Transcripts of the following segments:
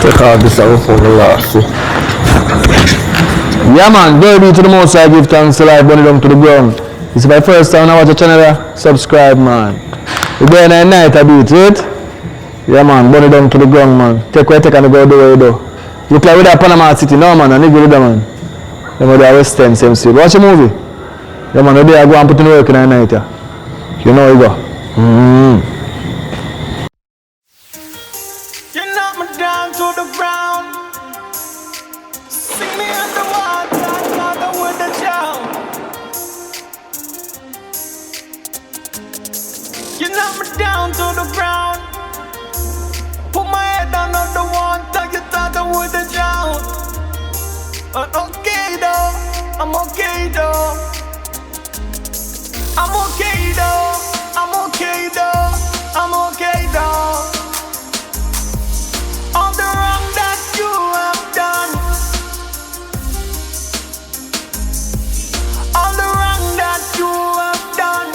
Take out this out for the last. Yeah man, glory be to the Most High, give thanks to life, burn it down to the ground. This is my first time I watch the channel, subscribe man. You day and night I do it, right? Yeah man, burn it down to the ground man. Take what you take and go do what you do. Look like we're at Panama City, no man, I need to do that man. You know the West End, same street. Watch a movie. Yeah man, today I go and put in work in the night, yeah. You know you go. You knock me down to the ground. See me underwater, water with the drown. You knock me down to the ground. Put my head under the water, you thought I would have drowned. Okay though, I'm okay though. I'm okay though, I'm okay though, I'm okay though. All the wrong that you have done, all the wrong that you have done,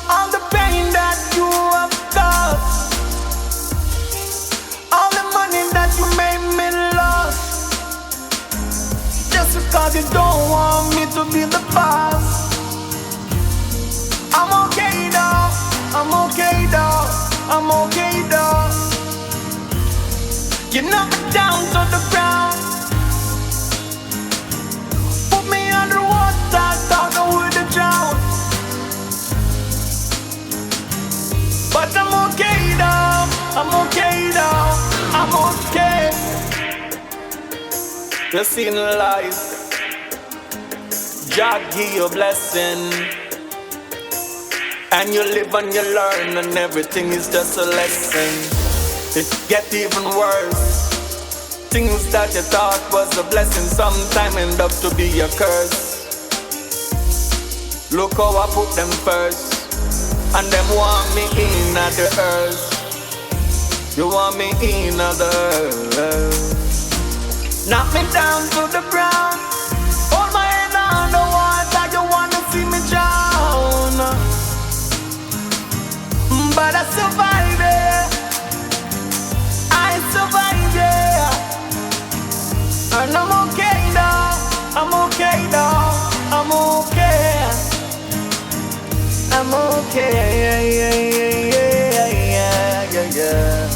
all the pain that you have caused, all the money that you made me lose, just because you don't want me to be the boss. I'm okay though, I'm okay though, I'm okay though. You knock me down to the ground, put me underwater, thought I would have drowned. But I'm okay though, I'm okay though, I'm okay. You seen life, God give you a blessing, and you live and you learn, and everything is just a lesson. It get even worse. Things that you thought was a blessing sometime end up to be a curse. Look how I put them first, and them want me in at the earth. You want me in at the earth. Knock me down to the ground, hold my head on the water. You wanna see me drown, but I survived it. I survived it, and I'm okay though. I'm okay though. I'm okay. I'm okay. Yeah.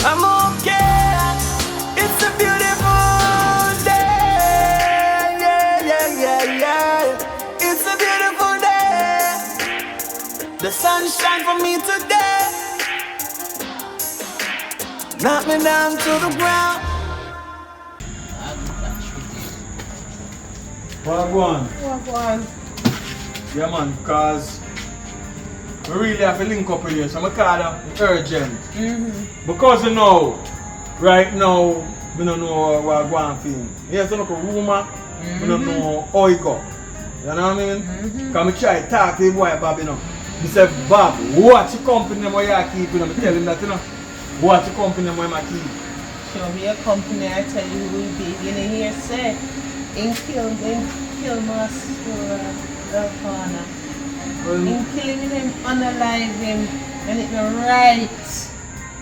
I'm okay. It's a beautiful day. Yeah. It's a beautiful day. The sun shine for me today. Knock me down to the ground. What? Yeah man, cause we really have to link up with you, so I call it urgent. Because you know, right now, we don't know what I'm going to film. Here's a rumor, we don't know how it go. You know what I mean? Because I try to talk to the boy Bob, you know. He said, Bob, watch the company where you keep, you know. I tell him that, you know. Watch the company where you keep. Show me a company, I tell you who will be. You know, here say, in kill Master corner. In killing him, unalive him, and it's not right.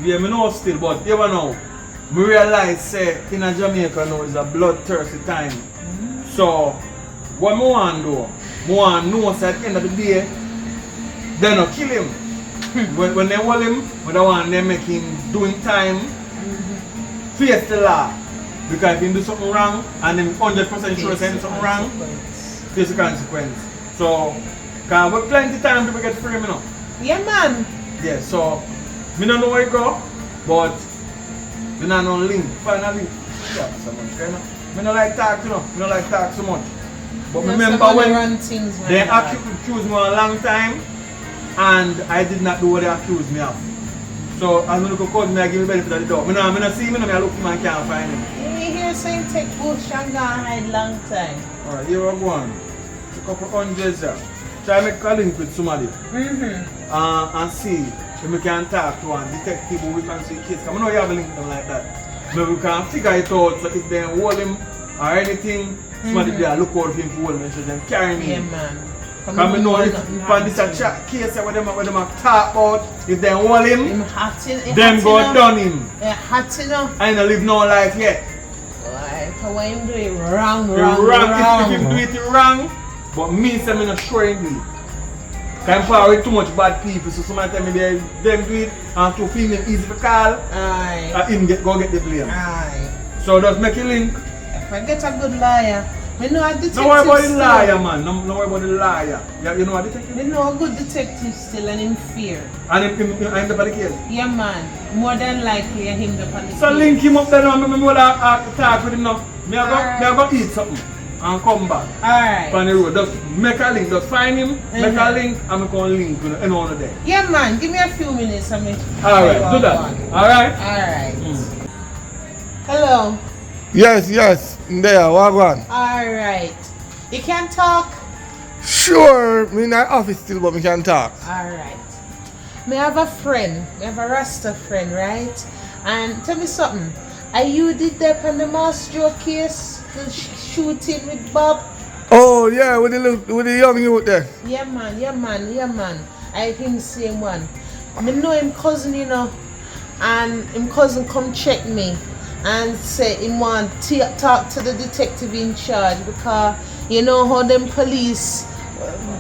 Yeah, I know still, but you know, I realize say in Jamaica now is a bloodthirsty time. So what I want to do, I want to know that at the end of the day, they don't kill him. when they hold him, when they want to make him doing time, face the law. Because if he do something wrong and him 100% sure saying something wrong, face the consequence. So, because we plenty time to get free, you know. Yeah, man. Yeah, so I don't know where it go, but we don't know link. Finally, yeah, so much, you know. I don't like talk, you know. I don't like talk so much. But remember when they accused me a long time and I did not do what they accused me of. So as I look at code, I give me benefit of the doubt. I don't see him, I look for him and can't find him. You hear saying take bush and go and hide long time. Alright, here we go on. A couple hundreds there. Try to make a link with somebody. And see if we can talk to and detect people we can see kids. Because I know you have a link them like that. But we can figure it out, so if they hold him or anything, somebody there look out for him to hold him and show them carry me. Yeah, man. Because I know if on this case where them talk about, if they hold him, them go done him. Hot enough. I don't live no life yet. Why? Because when him do it wrong. If him do it wrong, but me say me not sure him do it. I'm far with too much bad people, so somebody tell me them do it and to feel him easy to call, Aye. and him go get the blame. Aye. So just make a link. If I get a good liar, me know a detective. Don't worry about the still. liar, man. Don't worry about the liar. You know a detective? Me know a good detective still and him fear. And him the body case. Yeah man, more than likely him the police. So link him up there now. I will talk with him now. Me I go eat something and come back. Alright. On the road. Just make a link. Just find him, make a link, and I can link with anyone there. Yeah man, give me a few minutes and me. Alright, do that. Alright? Alright. Hello. Yes, there, wagwan. Alright. You can talk? Sure, me in the office still, but me can talk. Alright. Me have a friend, me have a Rasta friend, right? And tell me something. Are you did that on the Mass Joe case? The shooting with Bob? Oh yeah, with the young youth there. Yeah man. I him same one. Me know him cousin, you know, and him cousin come check me and say him want to talk to the detective in charge because you know how them police,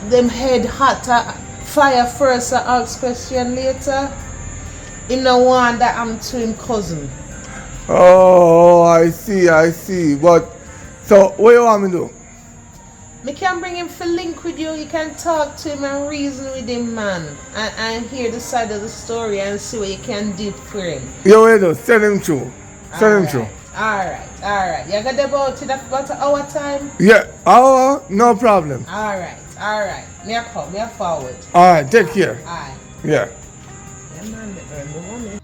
them head hot, fire first and ask question later. Him no want that I'm to him cousin. Oh, I see. But so what you want me to do? Me can bring him for link with you. You can talk to him and reason with him, man, and hear the side of the story and see what you can do for him. You will do. Send him through. Alright. You got about it about an hour time? Yeah. No problem. Alright. Me a forward. Alright, take care. Aye. Yeah. Yeah, man, they earn the money.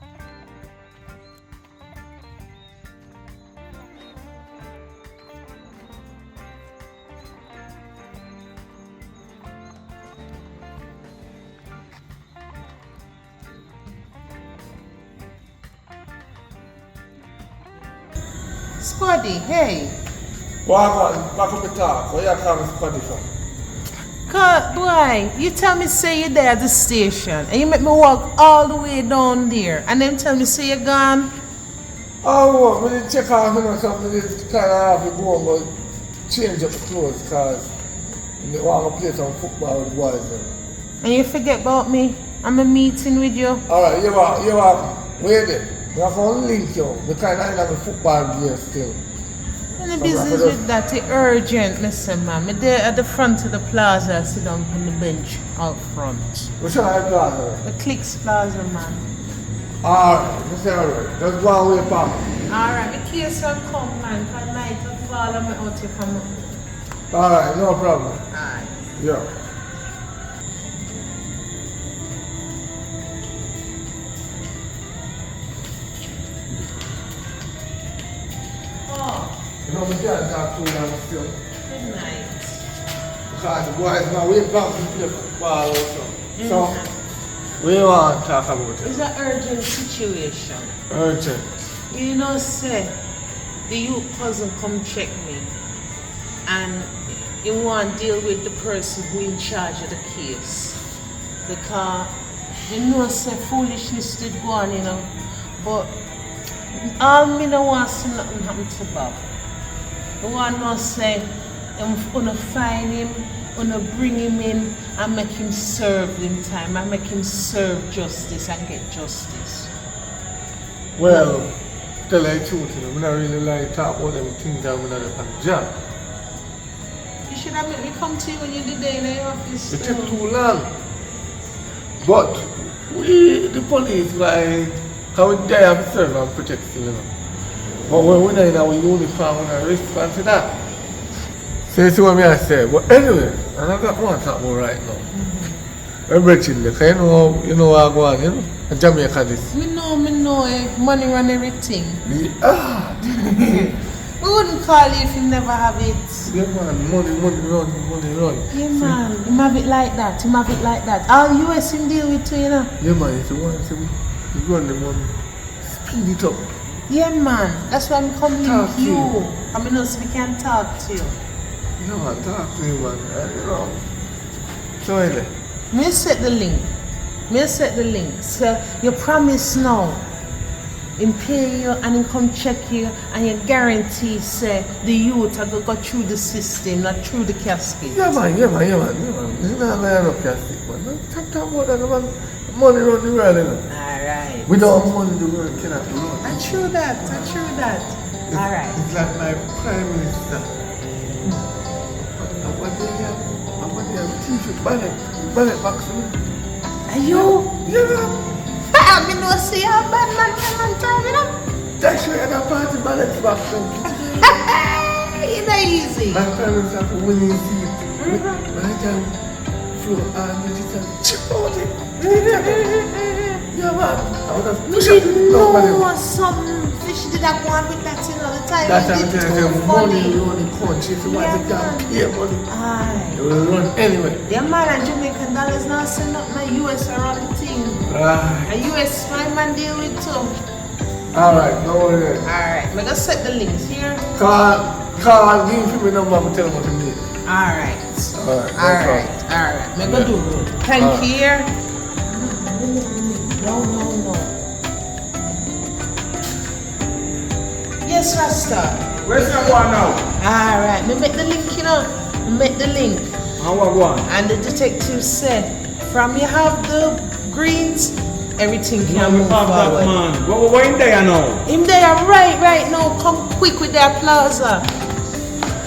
Spuddy, hey. Wagwan, back up the talk. Where you come Spuddy from? Cause, boy, you tell me say you're there at the station and you make me walk all the way down there and then tell me say you're gone. Oh, we didn't check out something. We did kind of have to go and go change up the clothes because we want to play some football with boys. And you forget about me? I'm a meeting with you. Alright, you are. Wait there. We are going to link you. We kind of have a football gear still. In the business with that, it's urgent, listen man. I'm there at the front of the plaza, I sit down on the bench out front. Which one are you plaza? The Clicks Plaza, man. Alright, that's alright. Just go away, Pam. Alright, the case will come, man. For night will fall and my out to come up. Alright, no problem. Alright. Yeah. Oh, You know, we can't talk too long still. good night. Because the boys now way back to play football also. So, we want to talk about it. It's an urgent situation. Urgent. You know, say, the youth cousin come check me and he want to deal with the person who in charge of the case. Because, you know, say, foolishness did go on, you know. But, all me no want to see nothing happen to Bob. I want to say, I'm going to find him, I'm going to bring him in and make him serve him time, and make him serve justice and get justice. Well, tell you the truth, you know, I don't really like to talk about them things that we're not on the job. You should have made me come to you when you did there in the office. It took too long. But we, the police, like, how we there to serve and protect you know. But when we're not in our uniform, we're not respond to that. So you see what I say. But anyway, and I got one to talk about right now. Everything, you know what I go on, you know? And Jamaica this. Me know, money run everything. Ah, We wouldn't call you if you never have it. yeah man, money run. Yeah man, him have it like that, All US him deal with too, you know. Yeah man, if you want to you run the money, speed it up. Yeah man, that's why I'm coming Talk to to you. you. I mean, so we can talk to you. You know what, talk to you man, you know. So is it? Me set the link. So you promise now. Him pay you and him come check you and you guarantee say the youth are going to go through the system, not through the casket. Yeah man. This is not going to casket, man. Stop talking about that, man. Money run the world, you know. Alright. Without money, the world cannot run. I true that. Alright. It's like my prime minister. I want to have a t-shirt, ballot box. Are you? Yeah. I mean, no see how bad man driving up. That's why I got party ballot box. It's not easy. My parents have a winning seat. My time flow and digital chip out it. Yeah man, I would have pushed it. No, some fish did that one with that thing all the time. That's how I It's tell too you, money running country. If you want to get pay money, Aye. you will run anyway. Yeah, man, and Jamaican dollars now send up my US around the thing. A US my man deal with too. Alright, no worry. Alright, I'm gonna set the links here. Call, give me the number and tell them what you need. Alright. Alright. I'm gonna do it. Thank you here. No. Yes, Rasta. Where's that one now? Alright, me make the link, you know. Make the link. And what one? And the detective said, from you have the greens, everything can move forward. Man. What in there now? Him there right now. Come quick with the applause.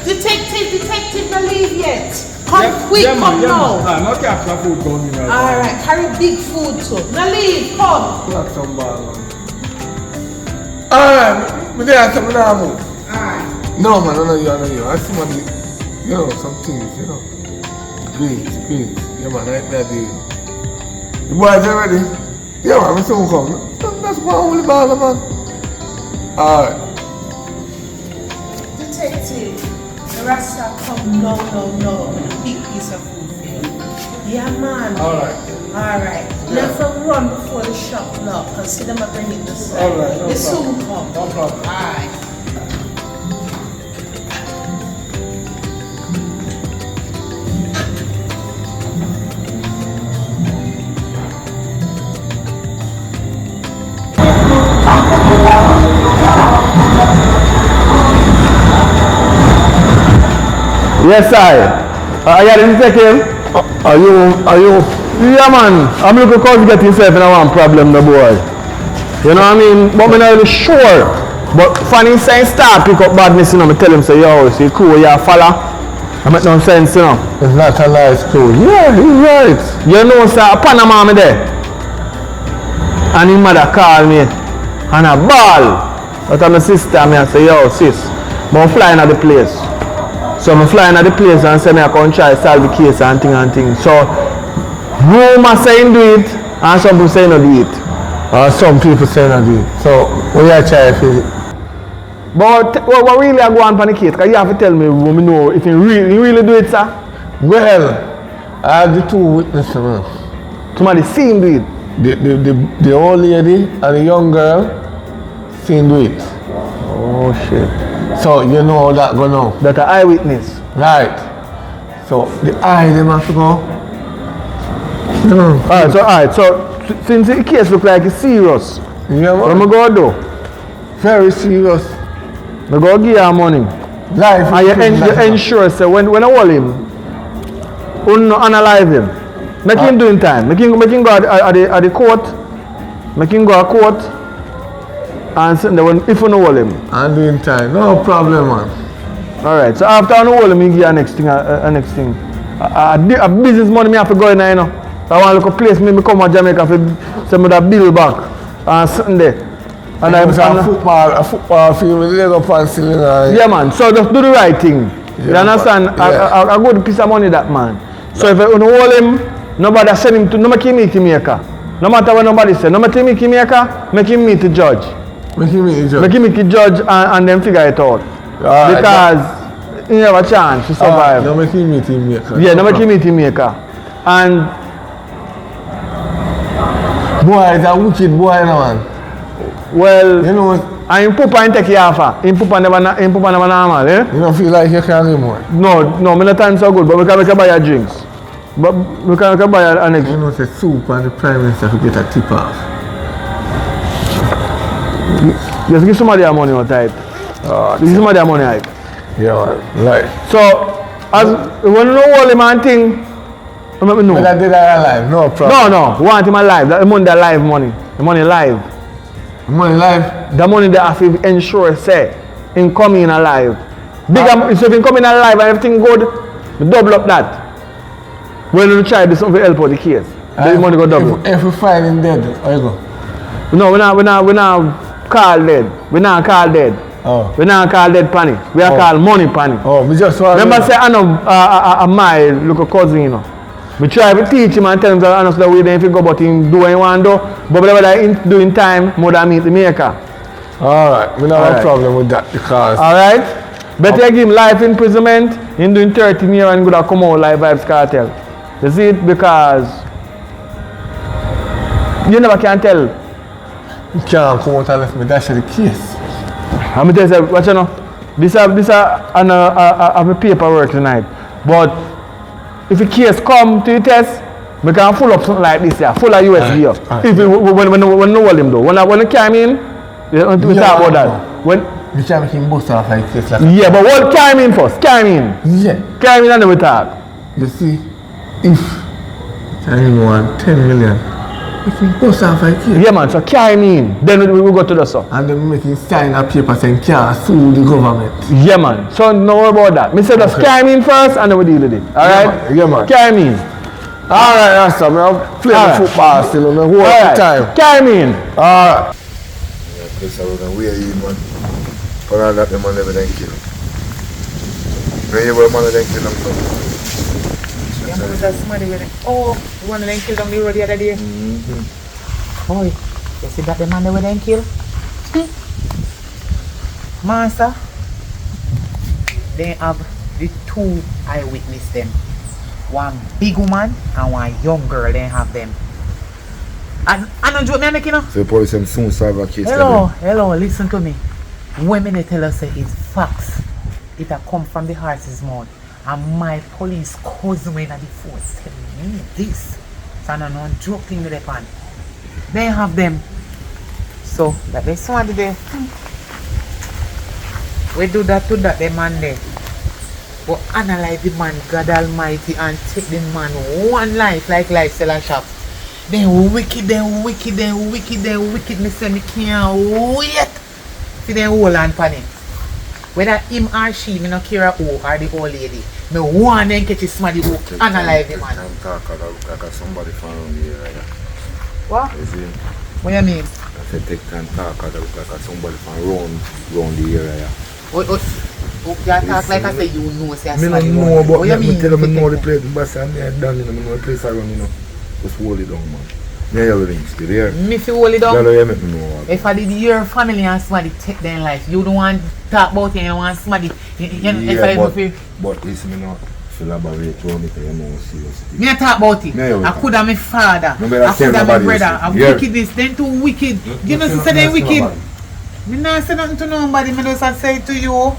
Detective, not leave yet. Come quick, come now. I'm okay after food going right. Alright, carry big food too. Now leave, come. Like some ball, man. Alright, but there something I move. Alright. No man, I know you. I see money, you know, some things, you know. Greens. Yeah man, I do. The boys are ready. Yeah man, we soon come. That's one only ball, man. Alright. Detective, the Rasta come. No. With a big piece of food for you. Yeah man. Alright. Let them run before the shop lock and see them bring it this side. Alright, no They problem. soon come. No problem. Alright. Yes, I didn't take him. Are you? Yeah, man. I'm looking cause to get himself in one problem, the boy. You know what I mean? But I'm not really sure. But funny saying start pick up badness, you know, I tell him, say, yo, see, cool, you're a fella. I make no sense, you know. It's not a nice school. Yeah, he's right. You know, sir, a Panama me there. And his mother call me. And a ball. But my sister, me I say, yo, sis, I'm flying at the place. So I'm flying at the place and say me I come try solve the case and thing. So rumor saying do it and some people say no do it. Some people say not do it. So we are trying to feel it. But what really I go on for the case? Because you have to tell me when me know if you really do it, sir. Well, I have the two witnesses, man. Somebody seen do it. The old lady and the young girl seen do it. Oh shit. So you know how that go now. That an eyewitness. Right. So the eye them have to go. Alright, so since the case look like it's serious, Yeah, what am I man. going to do? Very serious. I go give you money. Life. And you ensure say when I hold him, you no analyze him. Make him do in time. Make him go at the court. Make him go to court. And send when if you no hold him. And doing time. No problem, man. Alright, so after I no hold him, you give you a next thing. A business money me have to go in there, you know. I want to look a place me come to Jamaica for send me that bill back and something there. And It was a football field with leg up and cylinder. yeah man, so just do the right thing. You Yeah, understand? but- yeah. I good piece of money that man. So if you hold him, nobody send him to no make him meet Jamaica. No matter what nobody say, no make him meet Jamaica, make him meet the judge. Make him meet Make him meet the judge and then figure it out. Alright, Because he have a chance to survive. No make him meet him here. Yeah, no make him meet Jamaica. And Boy, it's a wicked boy, no, man. well, You know, and him papa and take you off. Him papa never normal, eh? you don't feel like you can anymore. No, me not time so good, but we can buy your drinks. But we can buy an annex. You know, say soup and the Prime Minister to get a tip off. Just give somebody a money on type. Give somebody a money hype. Yeah, man. Like. So, as when you know all the man thing, let me know. But I did that alive, no problem. No, we want him alive. The money, the live money. The money live. Money live? The money they have to ensure, say, him coming in alive. Bigger, so if him coming alive and everything good, we double up that. When we try to do something to help out the case, the money go double. If we find him dead, how you go? No, we not call dead. We not call dead. Oh. We not call dead panic. We are call money panic. Oh, we just want remember say I know my little cousin, you know. We try to teach him and tell him that honestly the way they go but him do what he want to do. But whatever that do in time, more than meet the maker. Alright, we don't have a problem with that because alright? Better give him life imprisonment, him doing 13 years and gonna come out like Vibes Cartel. You see it because you never can tell. you can't come out and let me dash the case. I'm tell you, watch you know. This a paperwork tonight. But if the case come to the test, we can full up something like this here, full of USB up. If when no hold him though. When he came in, we talk about that. When you can't make him bust off like this. Like yeah, but what came in first? Came in. Yeah. Came in and then we talk. You see, if I want 10 million, if he bust off like this. Yeah man, so came in. Then we go to the sub. And then we make him sign a paper saying can't sue the government. Yeah man, so no worry about that. Me say just came in first and then we deal with it. Alright? Yeah man. Came in. Alright, that's all. I'm playing football still on the whole time. Came in. Alright. Yeah, place around where you man. But all that the man never then kill. When you were man then kill them so. Yeah, man, that's somebody with it. Oh, the one that killed on the road the other day. Boy, you see that the man they were then killed? Master, they have the two eyewitness them. One big woman and one young girl, they have them. And I don't joke me making up. So the police them soon solve a case. Hello, listen to me. Women they tell us say it's facts. It a come from the horse's mouth. And my police cousin when at the force telling me this. So I don't know joke thing with the pan. They have them. So that they one today. We do that to that the man there. But analyze the man, God Almighty, and take the man one life like seller shop. Then wicked. Me say me can't wait. See them hold on pan him. Whether him or she, me no care who or the old lady. Me want them catch somebody who analyze the man. I'm talking like somebody from around here. What? You see? What you mean? I said take time talk like somebody from around the area. You talk like I say you know say I don't know but what you mean? Tell them I know the place, but I am done, I know the place around, Just hold it down, man. Me hear the links, did you hear? Me fi hold it down? Yeah, make me know. If I did your family and somebody take their life, you don't want to talk about it, you want somebody but listen, me not elaborate on it, you know, seriously. Me not talk about it. I could have my father, I could have my brother, I'm wicked this, then too wicked. You know, say they wicked. Me not say nothing to nobody, me just say it to you.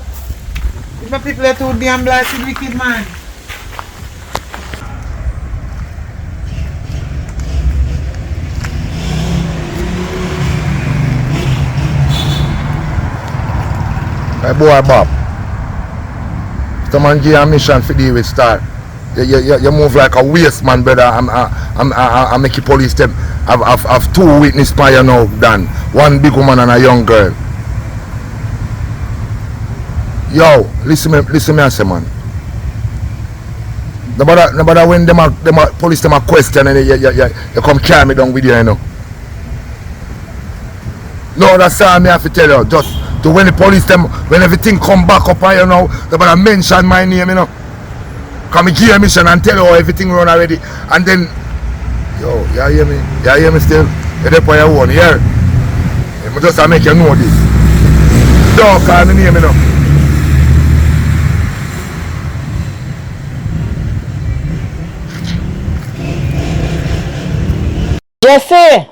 If the people are too damn blasted wicked, man. Hey boy Bob, someone give you a mission for deal with Star. You move like a waste man, brother. I'm making police them have two witness fire now done. One big woman and a young girl. Yo, listen me I say man. Nobody when them police them a question and you come carry me down with you, know. No, that's all me have to tell you. Just to when the police them, when everything come back up and they better mention my name, Come give a mission and tell you how everything run already. And then, yo, you hear me? You hear me still? You're there for your own, here. I just make you know this. Don't call me name, Jesse!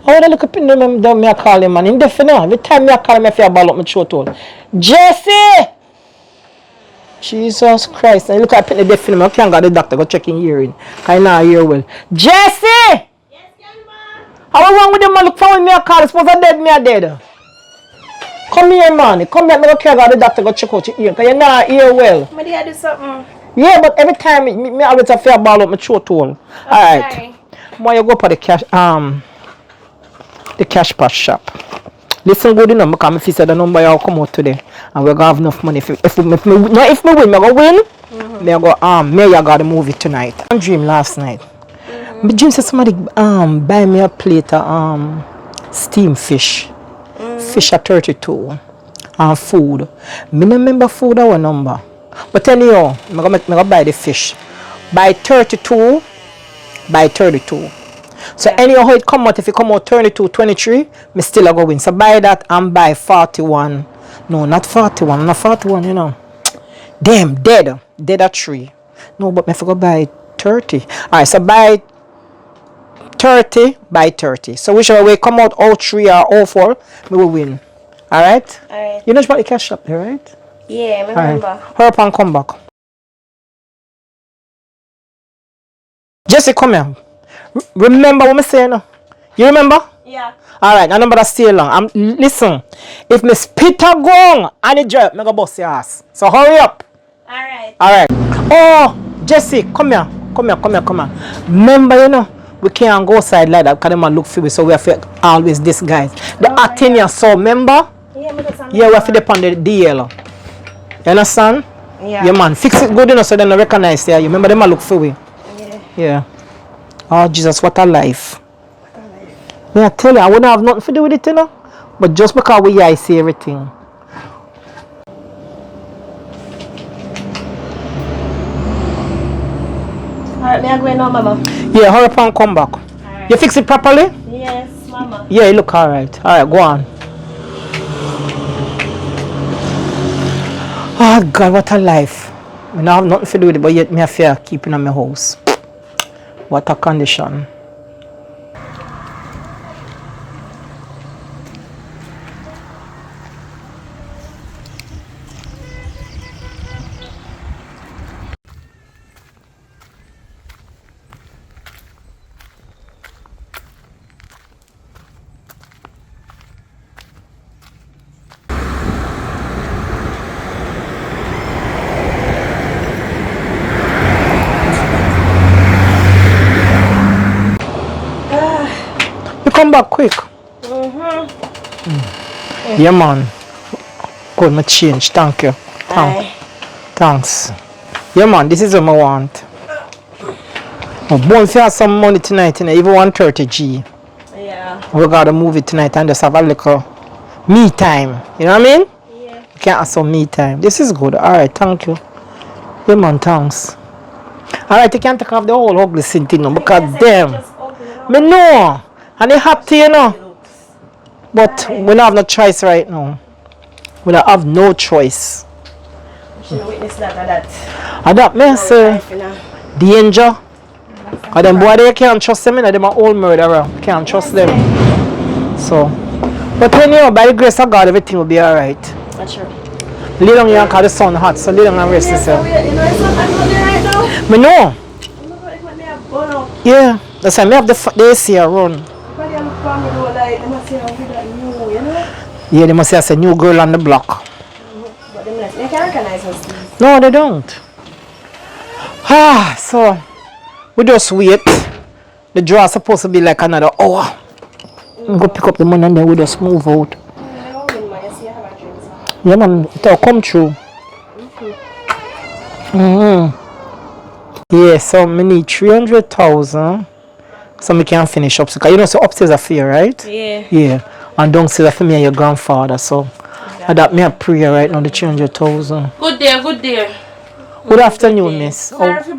How the look up in them me call him man? Indefinite. Every time me call him I feel ball up my throat hole. Jesse! Jesus Christ. And look at the deaf film. I can't go to the doctor, go check in hearing. I know hear well. Jesse! Yes, young man. How wrong with them man? Look for me a call. Suppose I dead, me a dead. Come here, man. Come here, me go carry go to the doctor, go check out your ear. Because you not hear well. Maybe I do something. Yeah, but every time me always have to ball up my throat hole. Alright. When you go for the cashpot shop. Listen good enough, because if you say the number you come out today and we're gonna have enough money. If me win, I go win. Me I go me I got the movie tonight. I dream last night. Me dream say somebody buy me a plate of steamed fish. Fish at 32. And food. Me no remember food our number. But anyhow, me go buy the fish. By 32. By 32. So anyhow how it come out, if it come out 32, 23, me still a go win. So buy that and buy 41. No, not 41. Not 41, you know. Damn, dead. Dead at 3. No, but me forgot buy 30. Alright, so buy 30 by 30. So whichever way come out 03 or 04, me will win. Alright? Alright. You know about the cash shop there, right? Yeah, I remember. Right. Hurry up and come back. Jesse, come here. Remember what I say now? You remember? Yeah. Alright, I number that stay long. Listen, if me spit a gong and it drop, me go bust your ass. So hurry up. Alright. Alright. Oh, Jesse, come here. Come here. Remember, you know, we can't go outside like that because they man look for me, so we have to always disguise. The acting you saw, remember? Yeah, we have to depend on the DL. You understand? Yeah. Yeah, man. Fix it good enough so they don't recognize you. You remember them look for we? Yeah. Oh, Jesus, what a life. Yeah, I tell you, I wouldn't have nothing to do with it, you know. But just because we I see everything. Alright, may I go now, Mama? Yeah, hurry up and come back. Alright. You fix it properly? Yes, Mama. Yeah, you look alright. Alright, go on. Oh, God, what a life. I don't have nothing to do with it, but yet me have fear keeping on my house. What a condition. Come back quick. Yeah, man. Good, my change. Thank you. Thanks. Yeah, man. This is what I want. Oh, boy, if you have some money tonight, you know, even 130G. Yeah. We got to move it tonight and just have a little me time. You know what I mean? Yeah. We can't have some me time. This is good. Alright, thank you. Yeah, man. Thanks. Alright, you can't take off the whole ugly thing now because damn. Me know. And they happy, you know. But we don't have no choice right now. We don't have no choice. Should witness that or that. And that means danger. Because them boy they can't trust them, you know, them are old murderer. Can't trust them. So but anyway, by the grace of God, everything will be alright. That's true. Lay down here because the sun hot, so lay down and rest yourself. You know it's not right now? Me know. I'm not going to let me have burn out. Yeah. That's why I have the AC run. Yeah, they must say it's a new girl on the block. But they can't recognize us. No, they don't. So we just wait. The draw is supposed to be like another hour. We go pick up the money and then we just move out. Yeah, man, it'll come true. Yeah, so we need 300,000. So we can finish up. So, you know, so upstairs are fair, right? Yeah. Yeah. And downstairs are for me and your grandfather. So, that me a prayer right now, the 300,000. Good day, good day. Good afternoon, miss. Sorry for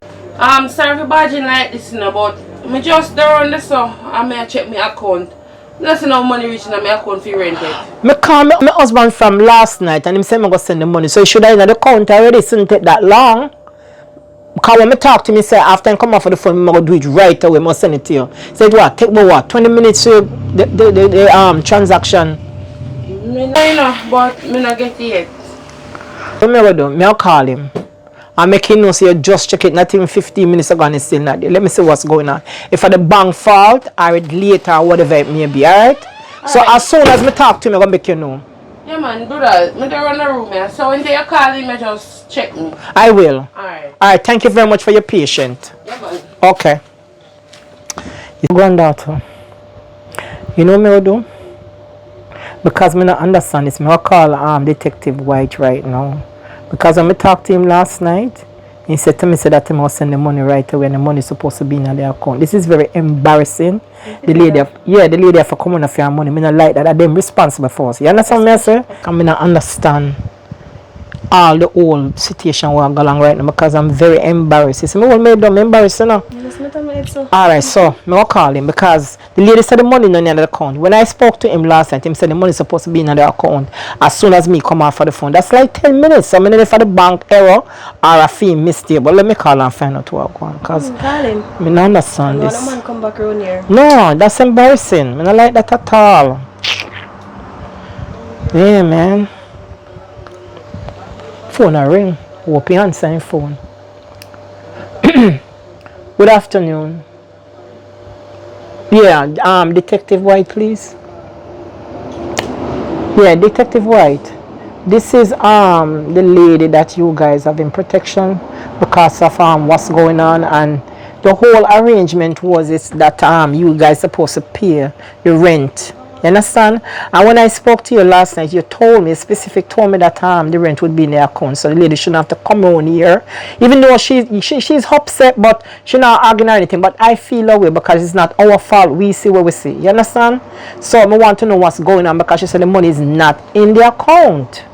barging like this, you know, but I just there on the so I may check my account. There's no money reaching on my account for rented. I call my husband from last night and he said I'm going to send the money. So, should I in the account already? It shouldn't take that long. Because when I talk to me, say after I come off of the phone, I'm going to do it right away. I send it to you. Say what? Take me what? 20 minutes to the transaction. I know, but I don't get it yet. So, I'll call him. and make him know so you just check it, not even 15 minutes ago and it's still not there. Let me see what's going on. If for the bank fault or it later or whatever it may be, alright? So as soon as me talk to him, I'm gonna make you know. Yeah man, do that. Me don't run the room here. So when they call him, just check me. I will. Alright. Alright, thank you very much for your patience. Yeah man. Okay. Your granddaughter. You know me what I do? Because me not understand this, me will call Detective White right now. Because when I talked to him last night, he said to me that he must send the money right away and the money is supposed to be in their account. This is very embarrassing. The lady have to come on for your money. I don't like that. Them responsible for us. You understand what I say? I mean, I understand all the whole situation where I'm going right now because I'm very embarrassed. You see, I'm embarrassed, you know? Alright, so I will call him because the lady said the money is not in the account. When I spoke to him last night, he said the money is supposed to be in the account as soon as me come out for the phone. That's like 10 minutes. So I'm not for the bank error or a fee mistake. But let me call and find out what's going on. Because I don't understand this. Man come back around here. No, that's embarrassing. I don't like that at all. Yeah, man. Phone a ring. Hope you answer your phone. Good afternoon. Yeah, Detective White, please. Yeah, Detective White. This is the lady that you guys have in protection because of what's going on, and the whole arrangement was that you guys supposed to pay the rent. You understand? And when I spoke to you last night, you told me that the rent would be in the account, so the lady shouldn't have to come on here. Even though she's upset, but she's not arguing or anything. But I feel away because it's not our fault. We see what we see. You understand? So I want to know what's going on because she said the money is not in the account.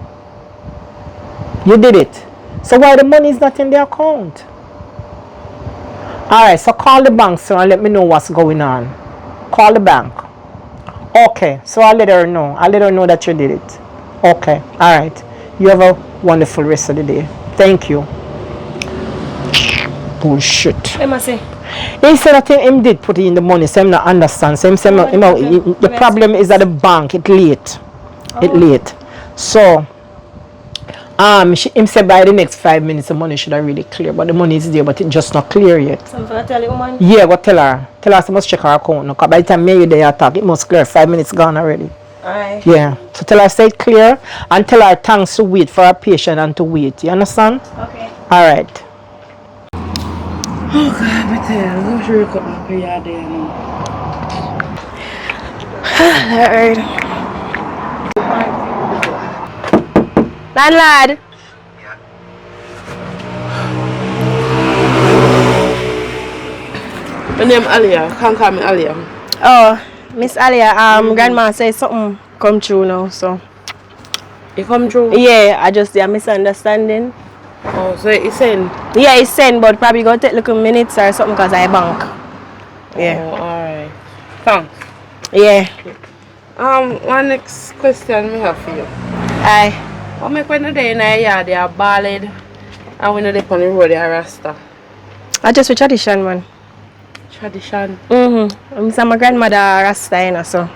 You did it. So why the money is not in the account? Alright, so call the bank, sir, and let me know what's going on. Call the bank. Okay, so I'll let her know. I'll let her know that you did it. Okay, alright. You have a wonderful rest of the day. Thank you. Bullshit. He said that him did put in the money, so I'm not understand. So him say, the problem is at the bank. It's late. It's late. So, him said by the next 5 minutes the money should have really clear, but the money is there, but it's just not clear yet. Something I tell you, woman? Yeah, but tell her she must check her account now, because by the time you there talk, it must clear. 5 minutes gone already. Alright. Yeah. So tell her say it clear and tell her thanks to wait for her patient and to wait. You understand? Okay. Alright. Oh God, I tell you, I'm not sure you cut my pay out there now. Alright. Landlord. My name Alia. Can't call me Alia. Oh, Miss Alia, grandma says something come true now, so. You come through? Yeah, I just a misunderstanding. Oh, so it's send? Yeah, it's send, but probably gonna take little minutes or something because I bank. Yeah. Oh, alright. Thanks. Yeah. One next question we have for you. Aye. What make when they in the yard they are ballad and when they on the road they are rasta? I just a tradition, man. Tradition? I'm my grandmother rasta, you know, so.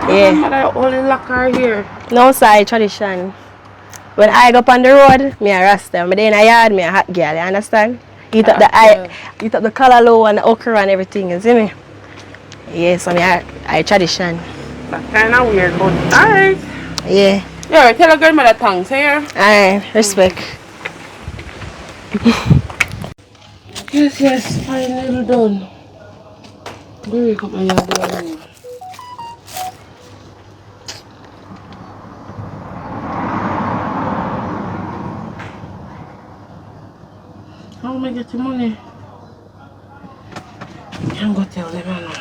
Yeah. Grandmother only lock her here. No, sir, tradition. When I go up on the road, me a rasta. When they in the yard, me a hot girl, you understand? Eat up eat up the callaloo and the okra and everything, you see me? Yeah, so me I tradition. That's kind of weird, but alright. Yeah. Yeah, tell your grandmother thanks, here. Aye, respect. Yes, finally done. Go wake up my yard. How am I getting money? Can't go tell them now.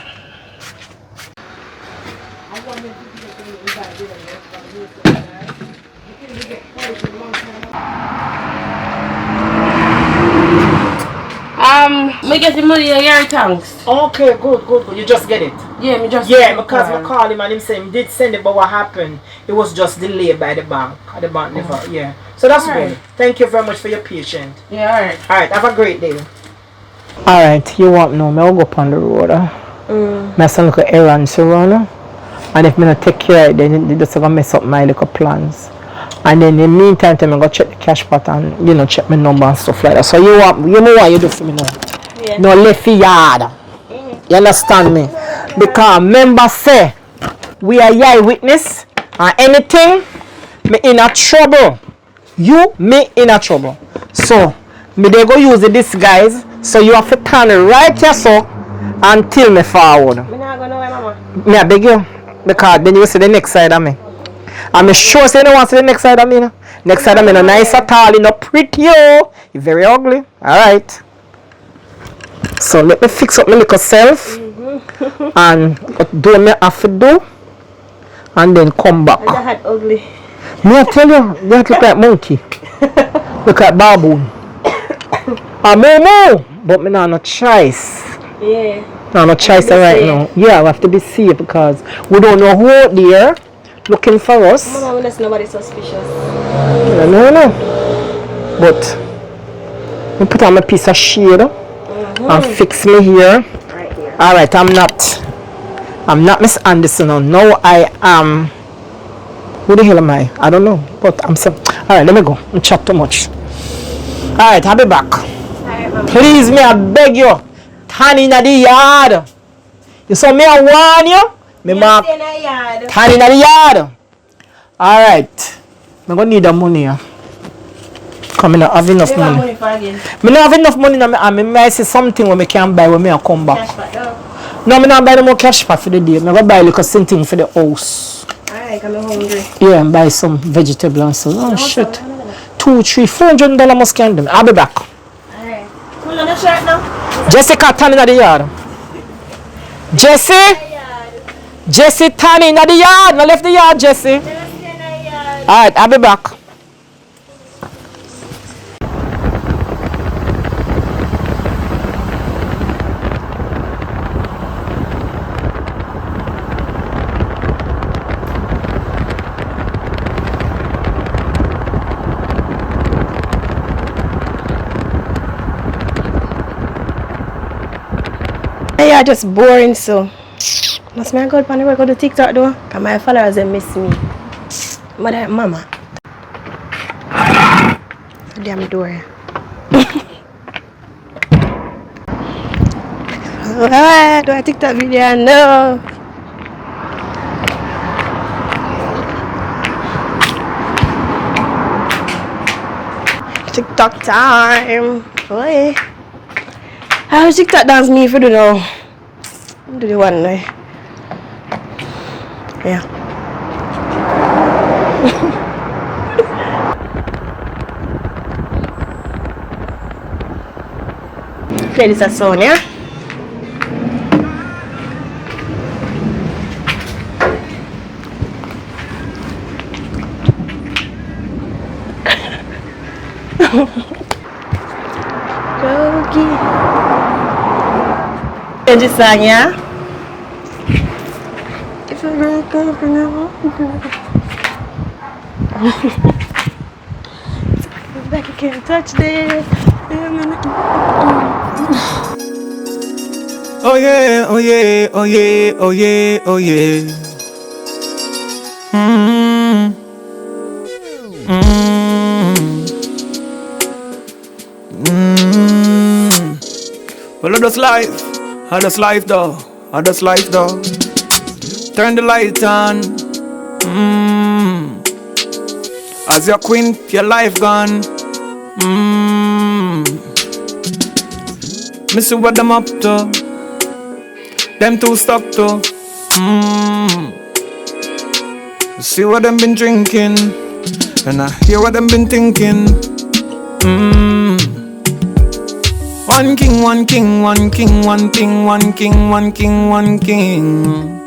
Me get the money here, thanks. Okay, good. You just get it. Yeah, me just because I called him and him said he did send it, but what happened? It was just delayed by the bank. The bank never, yeah. So that's good. Thank you very much for your patience. Yeah, alright. Alright, have a great day. Alright, you want no, I'll go up on the road. My son look at errands around. And if I don't take care of it, then they just gonna mess up my little plans. And then in the meantime, I'm gonna check the cash pot and you know check my number and stuff like that. So you know what you do for me now? Yeah. No left yard. You understand me? Because members say we are Eyewitness and anything me in a trouble. You me in a trouble. So me they go use the disguise. So you have to turn right here so until me forward. Me not go nowhere, mama. Me I beg you. Because then you see the next side of me. I'm sure say you don't want to see the next side of me. No? Next side of me no nice at all, no pretty. You're very ugly. Alright. So let me fix up my little self. And do what I have to do. And then come back. I had ugly. Me I tell you, that look like monkey. Look like baboon. Moo. But me not no choice. Yeah. No choice right now. Yeah, we have to be safe because we don't know who out there looking for us. Mama, there's nobody suspicious. No. But me put on my piece of shade and fix me here. Right here. Alright, I'm not Miss Anderson now. Now I am. Who the hell am I? I don't know. But I'm so. Alright, let me go. I'm chat too much. Alright, I'll be back. Please, me, I beg you. Turn in the yard. You saw me, I warn you. Me mark. Turn in the yard. Alright. I'm gonna need the money. Because I don't have enough money. I don't have enough money and I may see something when I can buy when I come back. No, I don't buy no more cash pot for the day. I'm going to buy like something for the house. Alright, I'm hungry. Yeah, and buy some vegetable and so. Oh shit. $200-$400 must can do. I'll be back. Alright. Hold on the shirt now. Jessica, turn in the yard. Jesse, turn in the yard. No left the yard, Jesse. Alright, I'll be back. Yeah, just boring so. Must me go on the work on the TikTok though? Cause my followers they miss me. Mama. Damn door. Do I TikTok video? No. TikTok time. Boy. How TikTok dance me if you don't know? Do the one way. Yeah. Play this a song, yeah? Play this song, yeah? If I break up back, I can't touch this. Oh yeah, oh yeah, oh yeah, oh yeah, oh yeah. Well, I just life though. Turn the light on. As your queen, your life gone. Me see what them up to. Them too stuck to. See what them been drinking, and I hear what them been thinking. One king, one king, one king, one king, one king, one king, one king.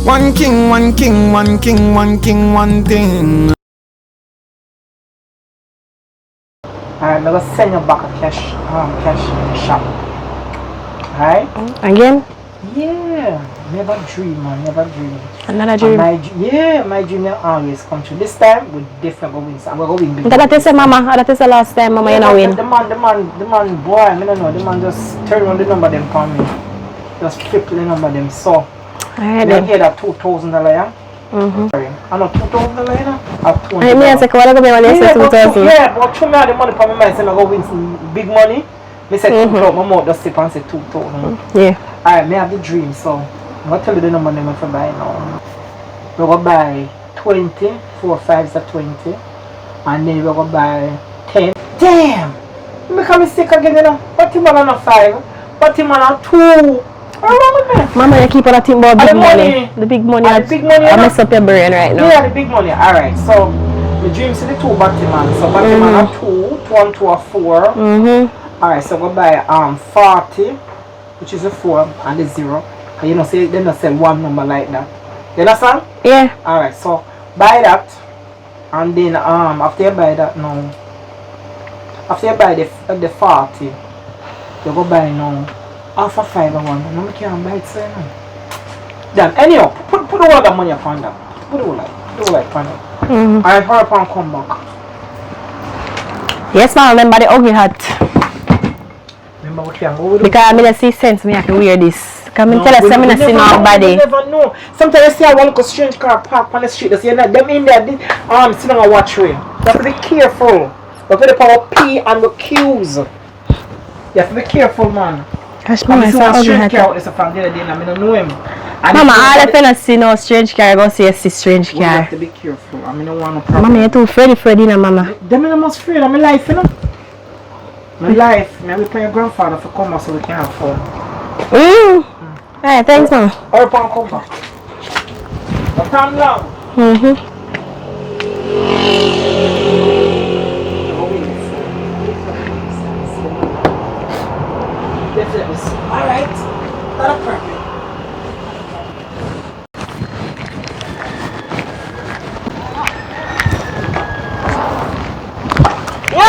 One king, one king, one king, one king, one thing. Alright, I'm gonna send you back a cash shop. Alright? Again? Yeah. Never dream, man. Never dream. Another dream? My dream will always come true. This time, we definitely win. I'm going to win big. That is the mama. That is the last time, mama, you know win. The man, boy, I don't know. The man just turn on the number them for me. Just flip the number them. So, alright then. You hear that $2,000, yeah? Mm-hmm. I know 2,000 you know. I mean, I say, what go be when you say 2,000? Yeah, but show me all the money for my mind. Say I go win some big money. Me say 2,000. My mouth just sip and say 2,000. Yeah. Alright, me have the dream, so I'm gonna tell you the number I'm gonna buy now. We're gonna buy 20, 4 5s are 20, and then we're gonna buy 10. Damn! I make a mistake again, you know. But him on a 5, but him on a 2. What's wrong with me? Mama, you keep on thinking about big money. The big money. The big money. I mess up your brain right now. Yeah, the big money. Alright, so the dream is the 2 Batman. So Batman are 2, 1, 2 are 4. Alright, so we'll buy 40, which is a 4 and a 0. And you know, say they don't sell one number like that. You understand? Yeah. Alright, so buy that, and then after you buy that now, after you buy the 40, you go buy now half a 5 and 1. No, I can't buy it so you know. Then anyhow, put the whole of money upon that. Put the whole upon that. Alright, hurry up and come back. Yes, ma'am, remember the ugly hat. Remember what you go with? Because I mean, see sense me I can wear this. Come and tell us I'm not see nobody. You never know. Sometimes you see a one strange car parked on the street. They say, them in there, sitting on a watch way. You have to be careful. You have to be power P and the Q's. You have to be careful, man. Gosh, mama, it's a ugly hat. I don't know him. Mama, all if you not see no strange car, go see a strange car. You have to be careful. I don't want no problem. Mama, you're too Freddy, no, mama. Them are most afraid of my life, you know. My life. I will pay your grandfather for come so we can have fun. Alright, thanks, mama. Or upon come back. But come down. Alright. That's perfect. Yo!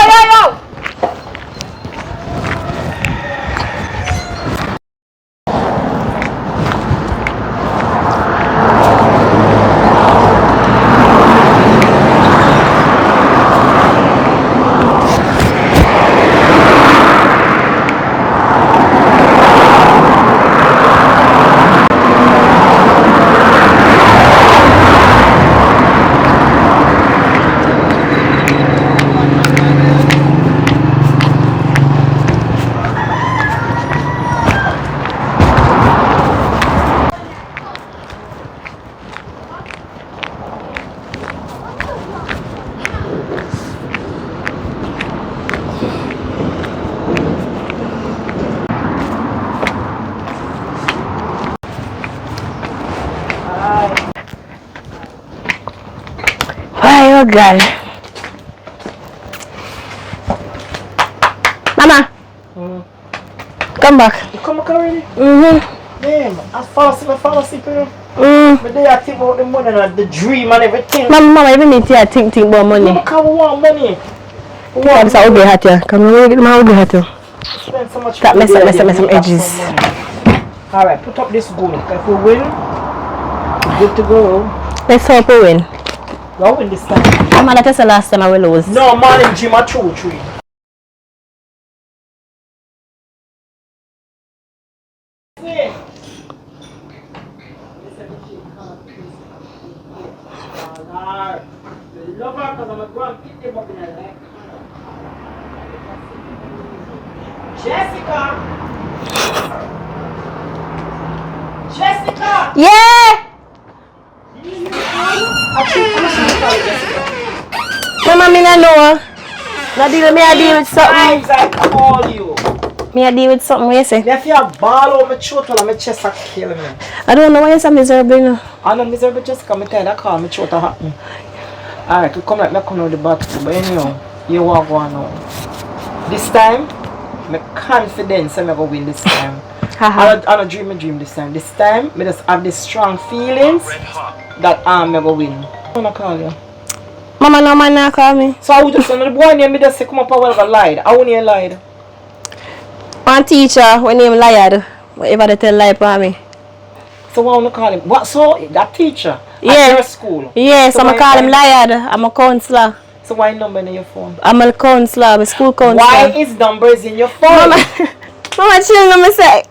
Oh God. Mama. Come back. You come back already? Damn, I fall asleep here. But they are thinking about the money and the dream and everything. Mama, even need to think about money. Look how we want money. It's a ugly hat here. Come on, get my ugly hat here. Spend so much Stop money there, messing we some have edges. some money. Alright, put up this goal. If we win, we're good to go. Let's hope we win. We'll win this time. Mama, that is the last time I will lose. No, man, in gym, I threw 3. Jessica! Yeah! Mama, I don't know. I deal with something. I call you. I deal with something, what you say? If you have a ball over my throat and my chest are killing me. I don't know why you're so miserable now. I'm not miserable, Jessica. I'm telling you, I call my throat happen. Alright, you come like me come out the battle, but anyhow, you walk one now. This time, I'm confident I'm going to win this time. I don't dream a dream this time. This time, I just have these strong feelings that I'm going to win. I want to call you. Mama, no man not call me. So I would just, the boy name me just say come up and whatever lied. I wouldn't lied. One teacher, when name lied, whatever they tell lie for me. So why want to call him? What, so that teacher? Yeah. At your school? Yes, So I'm going to call him lied. I'm a counselor. So why number in your phone? I'm a counselor, I'm a school counselor. Why is numbers in your phone? Mama, chill, let me say.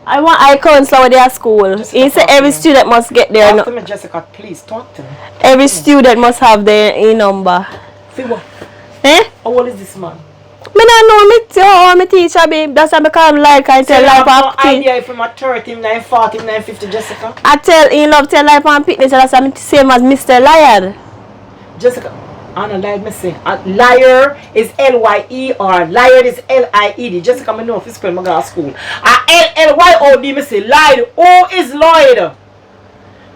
I want I counselor with their school. He said every student must get their Talk to me, Jessica, please talk to me. every student must have their number. See what? Eh? How old is this man? Me don't know me how me teacher be. That's why I call him like I tell life no and picnic. idea if I'm at 30, 9, 40, 9, 50, Jessica. I tell him love tell life and picnic. So that's why I'm same as Mr. Lion. Jessica, I don't like me say. Liar is L-Y-E-R. Liar is L-I-E-D. Jessica, I know if you spell my girl school. L-L-Y-O-D, me say Lloyd. O is Lloyd.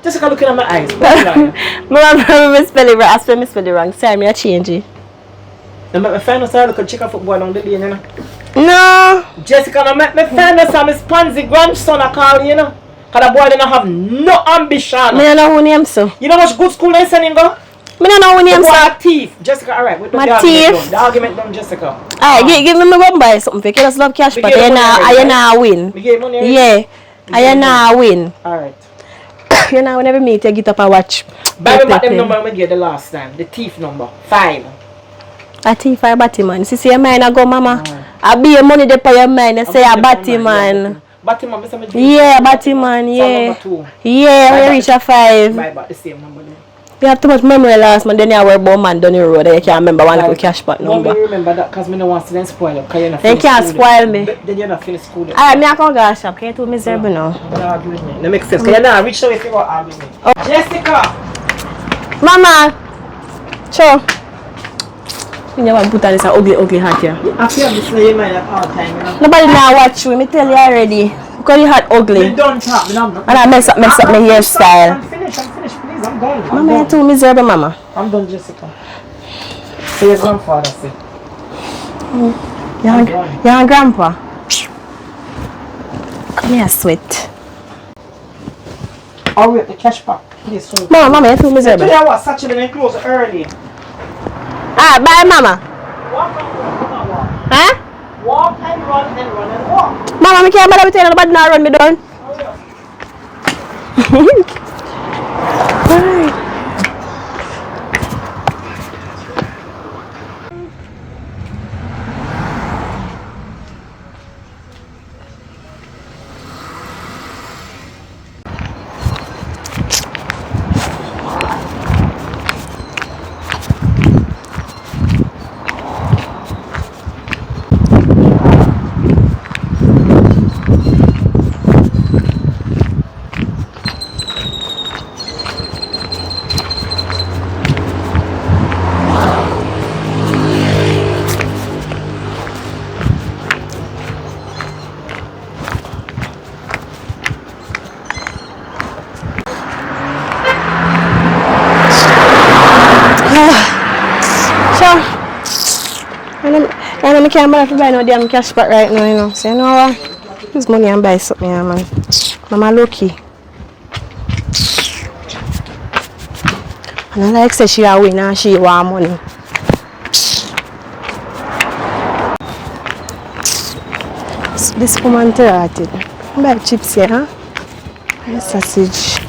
Jessica, looking at my eyes. I spell it wrong. I spell it wrong. Sorry, me I change it. Now make me find out how to check a football on the lane, you know. No. Jessica, now make me find out how my Sponzy grandson I call you know. Because the boy don't have no ambition. Me don't know who name so. You know much good school they send him go? Me don't know who name The boy so. a thief. Jessica, alright, we My don't the argument thief. done. The argument done, Jessica. Alright, give me my gun buy something. Because I just love cash, We but give you money already, I not win. We gave money already? Yeah. I not win. Alright. You know, whenever me take it up and watch. Buy me back them number we gave the last time. The thief number. 5. I think for a batty man. See your mind I go, mama. I be your money there for your mind. I say a batty man. Batty man, Mr. Yeah, batty man, yeah. Number 2. Yeah, when you reach a 5. Buy back the same number there. You have too much memory last man. Then you work about man down the road. You can't remember one little cash pot number. Nobody remember that because I don't want to spoil up. They can't spoil me. Then you're not finished school. Alright, me I can't go to shop. Can you too miserable now? That makes sense. Because you're not rich, so if you go argue with me. Jessica! Mama! Sure. You know what put on this ugly hat here. I feel this in your mind at all time, you know. Nobody now watch you. Me tell you already. Because you hat ugly. You don't talk, And I mess up my hairstyle. I'm finished, please, I'm done. Mama, you're too miserable, mama. I'm done, Jessica. So your grandfather said. Your grandpa. Come here, sweat. I'll wait the cash back. Please, so. Mama, you're too miserable. Today I was Saturday and close early. Ah, bye, mama. Walk and walk. Huh? Walk and run and run and walk. Mama, I can't bother with you. Nobody now run me down. Alright. I can't buy no damn cash back right now, you know. So you know what? Use money and buy something, yeah, man. Mama lucky. And I like say she a win and she want money. This woman interested. Buy chips here, huh? And sausage.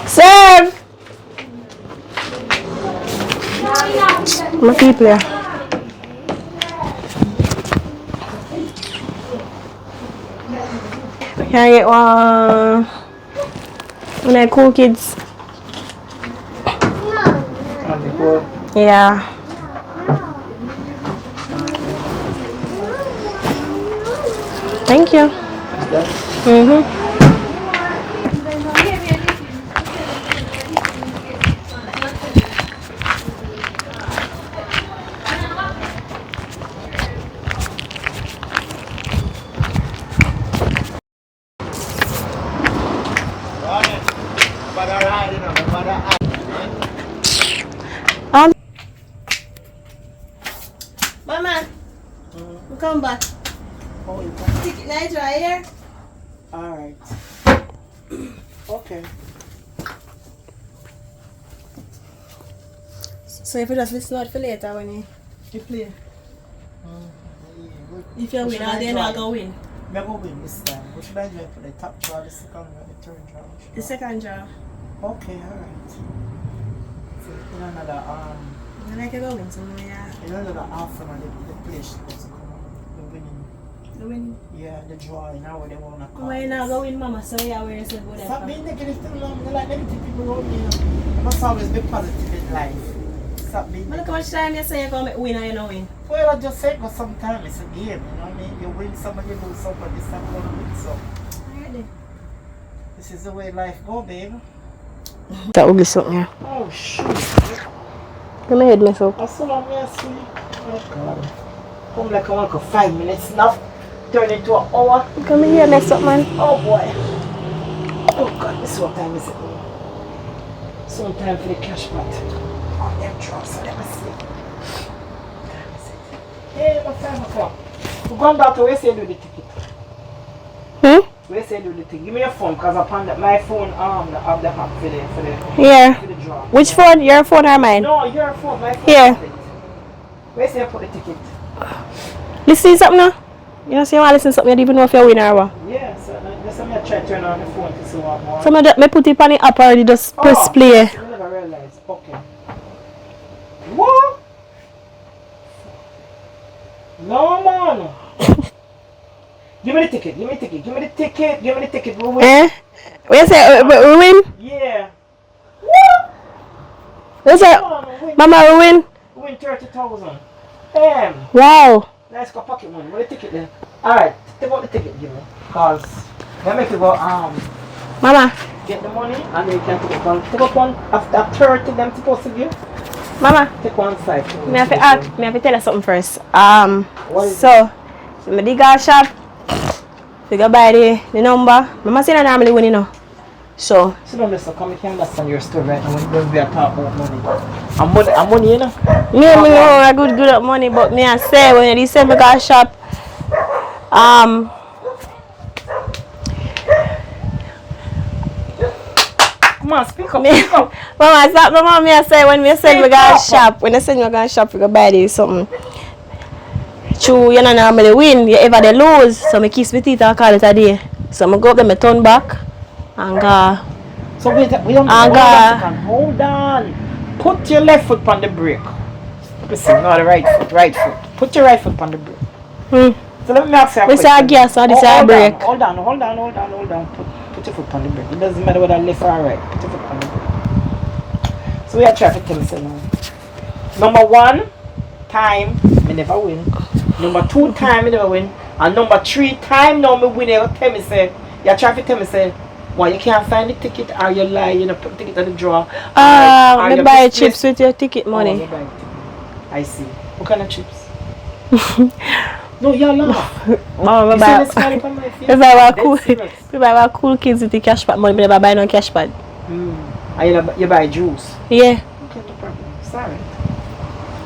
Serve! My people here. Can I get one of cool kids? Yeah. Thank you. Mama, come back. Stick it nice right here. Alright. Okay. So if you just listen out for later when you play. If you win, all day not gonna win. Me go win this time. What should I do for the top draw, the second draw, the third draw? The second draw. Okay, alright. So in another I like to go win some more, yeah. in another half an hour the place that's come on. The winning. The winning. Yeah, the drawing now where they wanna come. Why not go win, mama? So yeah, where is it good? Stop being negative too long. They like negative people around me. You must always be positive in life. Stop being Look how negative. much time you say you're going to win or you don't win. Well, I just say because sometimes it's a game, you know what I mean? You win some and you lose some, but this time you're going to win some. Alright then. This is the way life go, babe. That ugly something, yeah. Oh, shoot. Let me head mess up. I saw me asleep. Oh, God. Come like I want to go 5 minutes now. Turn into an hour. Come here, mess up, man. Oh, boy. Oh, God. This is what time is it? Some time for the cash pot. Oh, them drugs, so let me see. Hey, what time o'clock? We're going back to where say do the ticket. Where say do the thing? Give me your phone, because upon my phone I have the app for the draw. Which phone? Your phone or mine? No, your phone, my phone. Here. Has it. Where say I put the ticket? Listen to something now? You know, so you want to listen to something, you don't even know if you win or what. Yeah, so that's why I try to turn on the phone to see what more. So I put it on the app already, just press play. I never realized. Okay. What? No, man. Give me the ticket, give me the ticket, give me the ticket, give me the ticket. We win. What you say? We win? Yeah. What? What you say? Come on, we win. Mama, we win? We win 30,000. Damn. Wow. Let's go pocket money. Where the ticket then? Alright, take out the ticket, give me. Cause they make you go Mama. get the money and then you can take one. Take up one after 30 them supposed to give. Mama. Take one side. Me have to tell you something first. What is So me dig a shop. We go buy the number. Mama say I normally win, you know. So don't listen, come here and understand your story right now when we are talking about money. I'm money, you know. me know I good at money, but me I say when you say me go shop, Come on, speak up, me, speak up. Mama stop, Mama me I say when me say me go shop, when I say me go shop, we go buy this something. True, you know normally win, you ever they lose, so me kiss my teeth and call it a day. So me go up there, me turn back and go. So we don't hold on. Put your left foot on the brake. Listen, not the right foot. Put your right foot on the brake. So let me ask you a question. This is gas or this is brake? Hold on. Put your foot on the brake. It doesn't matter whether left or right. Put your foot on the brake. So we are trying to tell you now. Number 1 time, me never win. Number 2 time, me never win. And number 3 time, now me win. You tell me say, you try to tell me say, why you can't find the ticket or you lie, you know, put the ticket on the drawer. Me buy chips with your ticket money. You buy ticket. I see. What kind of chips? No, you're laugh. Mama, You see the smile upon my face? we buy cool kids with the cash pad money, but never buy no cash pad. And you buy juice? Yeah. Okay, no problem. Sorry.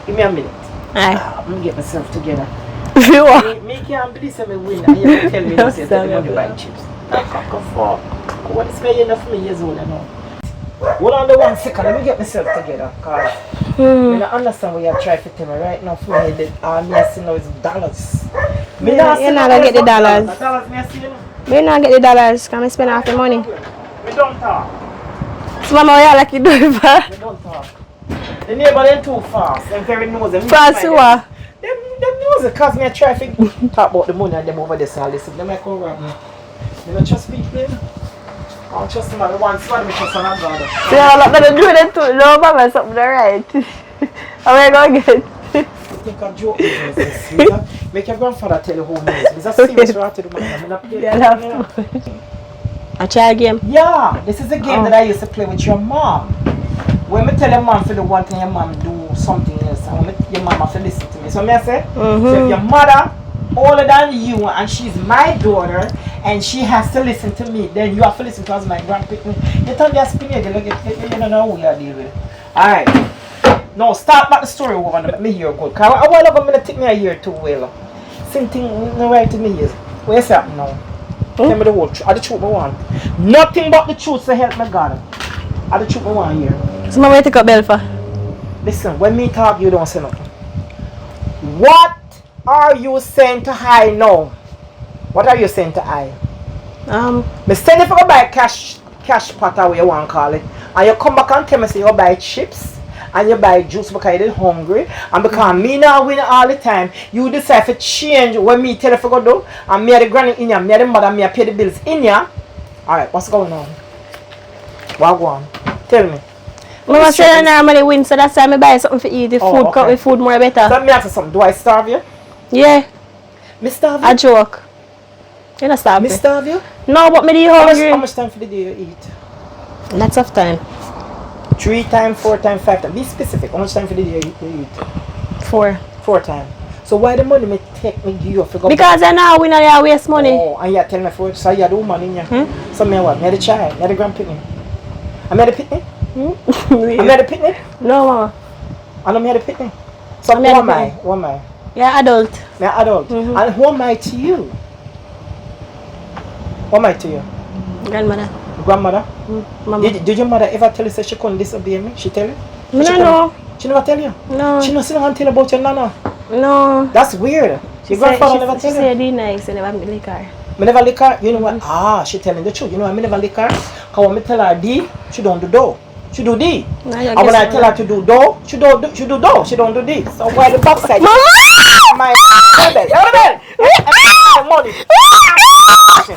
Give me a minute. Aye. I'm going to get myself together. You are. Me can't believe I win and you tell me to take money to buy chips. What is paying enough for me years old now? Hold on the 1 second, let me get myself together, cause I don't understand what you're trying to tell me right now. For me, all me I see now is dollars. You're not gonna get the dollars. The dollars me I see, you know. We not get the dollars, can we spend half the money? We don't talk. So mama, we are like you do it for. We don't talk. The neighbor them too fast. Them very nosy. Fast who are? Them nosy, cause me I try to talk about the money and them over there, so I listen. Them I come around me. You don't trust people, you know? I don't trust somebody once, somebody trust another God. So you're not gonna do it too, no mama, something alright. How are you gonna get? You think I'm joking with this? Make your grandfather tell you who he is. It's a serious right to the man. I'm not playing. I try a game. Yeah, this is a game that I used to play with your mom. When I tell your mom for the one thing, your mom do something else, and when your mom have to listen to me. So I say, so if your mother older than you and she's my daughter and she has to listen to me, then you have to listen to us, my grandpa. You tell me a spin again, you don't know who you are dealing with. Alright. Now start back the story over and let me hear good. Because a while ago I'm going to take me a year or two well. Same thing no right to me is. Where's that now? Tell me the whole truth. The truth I want. Nothing but the truth to help me God. The truth I want here. So mama, take up bell for? Listen, when me talk you don't say nothing. What are you saying to her now? What are you saying to I? Me send you for go buy cash pot or what you want to call it. And you come back and tell me say you buy chips and you buy juice because you're hungry. And because me now win all the time, you decide to change when me tell you to go do. And me and the granny in ya, me and the mother, me pay the bills in ya. Alright, what's going on? What go on? Tell me. Mama said I normally win, so that's why I buy something for eat. The food, cut with food more better. Let me ask you something. Do I starve you? Yeah. Me starve you? A joke. You not starve me. Me starve you? No, but me do hungry. How much time for the day you eat? Lots of time. 3 times, 4 times, 5 times. Be specific. How much time for the day you eat? 4. 4 times. So why the money me take me give you for go? Because I know we not waste money. Oh, and you tell me for so you do money in you. So me what? Me the child, me the grandpicnic. I me the picnic. I me the picnic. No, mama. I know me the picnic. So who am I? Who am I? Yeah, adult. Me adult. And who am I to you? Who am I to you? Grandmother. Grandmother? Mama. Did your mother ever tell you that she couldn't disobey me? She tell you? No. She never tell you? No. She never tell you about your nana? No. That's weird. Your grandfather never tell you? She said be nice and never lick her. Me never lick her? You know what? She telling the truth. You know why me never lick her? Because when me tell her D, she don't do do. She do D. And when I tell her to do do, she do do. She don't do D. So why the backside? Mama! My bed. You're the bed. Money. You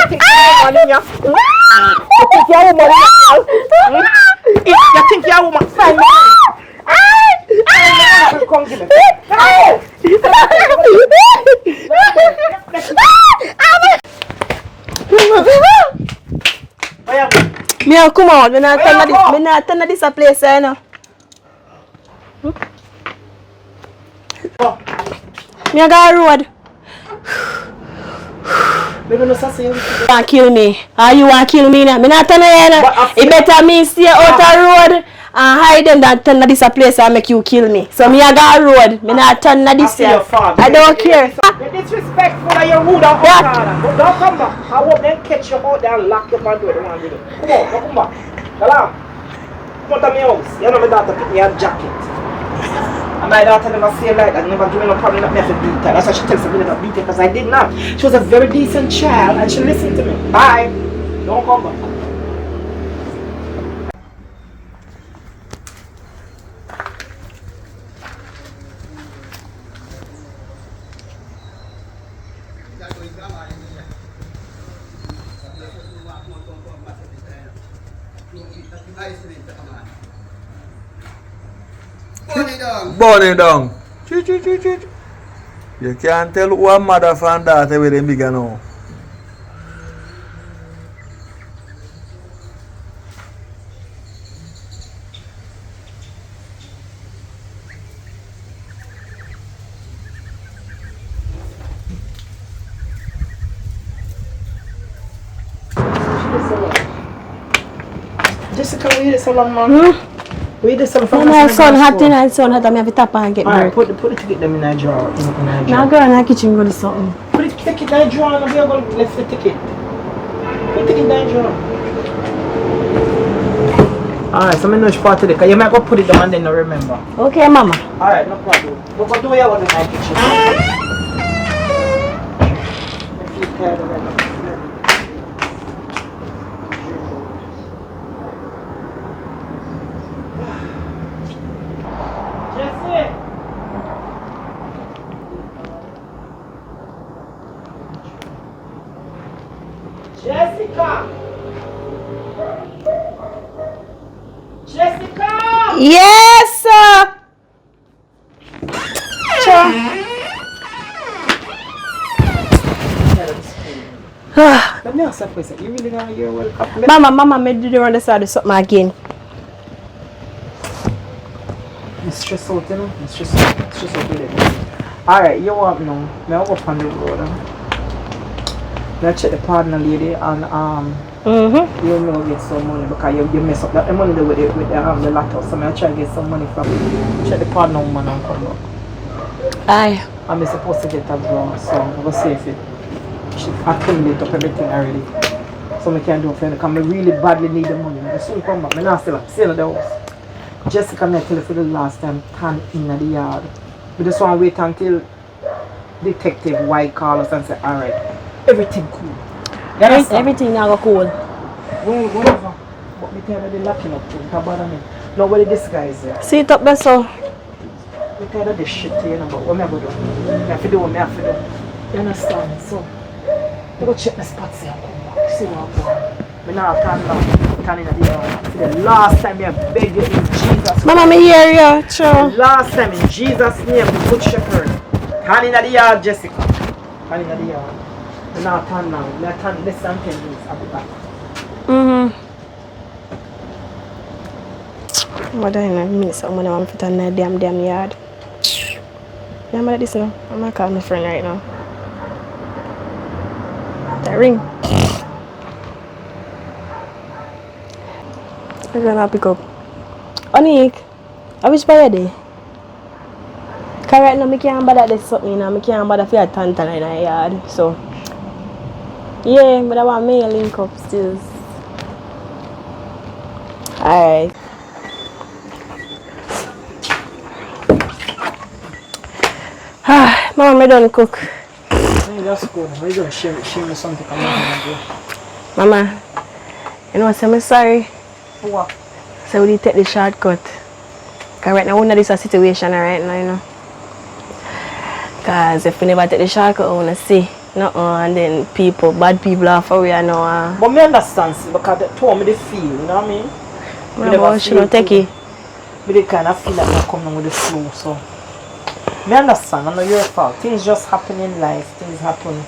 think you're a woman in ya? You think you're a woman in ya? You think you're a woman? Find me. Come give me. Me come out. Me not turn this a place, you know. Me go a road. Me don't know say you want kill me. You want kill me now? Me not turn here. It better me stay out the road and hide them than turn this a place and make you kill me. So me a go a road. Me not turn this here. I don't care. You're disrespectful and you're rude and but don't come back. I won't then catch you out there and lock you up and do the one with you. Come back. Galam. Come out of my house. You know my daughter pick me a jacket. And my daughter never say like that, never give me no problem that me have to beat her. That's why she tells me not beat her because I did not. She was a very decent child and she listened to me. Bye. Don't come back. Burn it down. You can't tell one mother from daughter where they bigger now. Jessica, we did so long, man. We did some from my son hot in and son hot. I have to tap and get alright, put the ticket them in a drawer. Now go in the kitchen go do something. Put the ticket in the drawer and we are going to left the ticket. Put the ticket in the drawer. Alright, so I know which part of it. You might go put it down and then not remember. Okay, mama. Alright, no problem. But what do we have in my kitchen? I feel tired of it. Jessica! Jessica! Yes, sir! Let me ask you a question. You really gonna hear welcome? Mama, me do the other side of something again. It's stress out, you know? It's stress out with it. Alright, you want now? Me I walk on the road. I check the partner lady and you know get some money because you mess up that money with the laptop. So I try to get some money from check the partner woman and come back. Aye. I'm supposed to get a draw, so I'm gonna see if it she accumulate up everything already. So I can do it for you because I really badly need the money. I soon come back. I now still in the house. Jessica, I tell you for the last time, stand in the yard. We just want to wait until detective white call us and say, alright, everything cool. You understand? Everything now go cool. Well, whatever. But me tell you the locking up thing, don't bother me. Nobody disguise there. See it up there, so. Me tell you this shit, you know, but what me have to do? Me have to do what me have to do. You understand? So, I go check the spots here and come back. See what I'm going. Me now turn down, turn in the yard. For the last time I beg you in Jesus' Mama, me hear you. Sure. The last time in Jesus' name, good shepherd. Turn in the yard, Jessica. Turn in the yard. Me now turn now. Me turn less than 10 minutes. I'll be back. What do I mean? Someone want to put on that damn yard. Yeah, I'm this now. I'm gonna call my friend right now. That ring. I'm gonna pick up. Onik, I wish by your day. Cause right now I can't bother this something, you know. I can't bother for your tantana in the yard. So yeah, but I want me to link up still. Alright. Mama, I don't cook. That's good. We're going to share me something. Mama, you know what I'm sorry? What? So we take the shortcut. Because right now we're in this situation right now, you know. Because if we never take the shortcut, we want to see. No, and then bad people are for we, I know. But me understand, see, because they told me they feel, you know what I mean? Mama, she don't take it. But they kind of feel like they're coming with the flow, so. Me understand, I know your fault. Things just happen in life, things happen.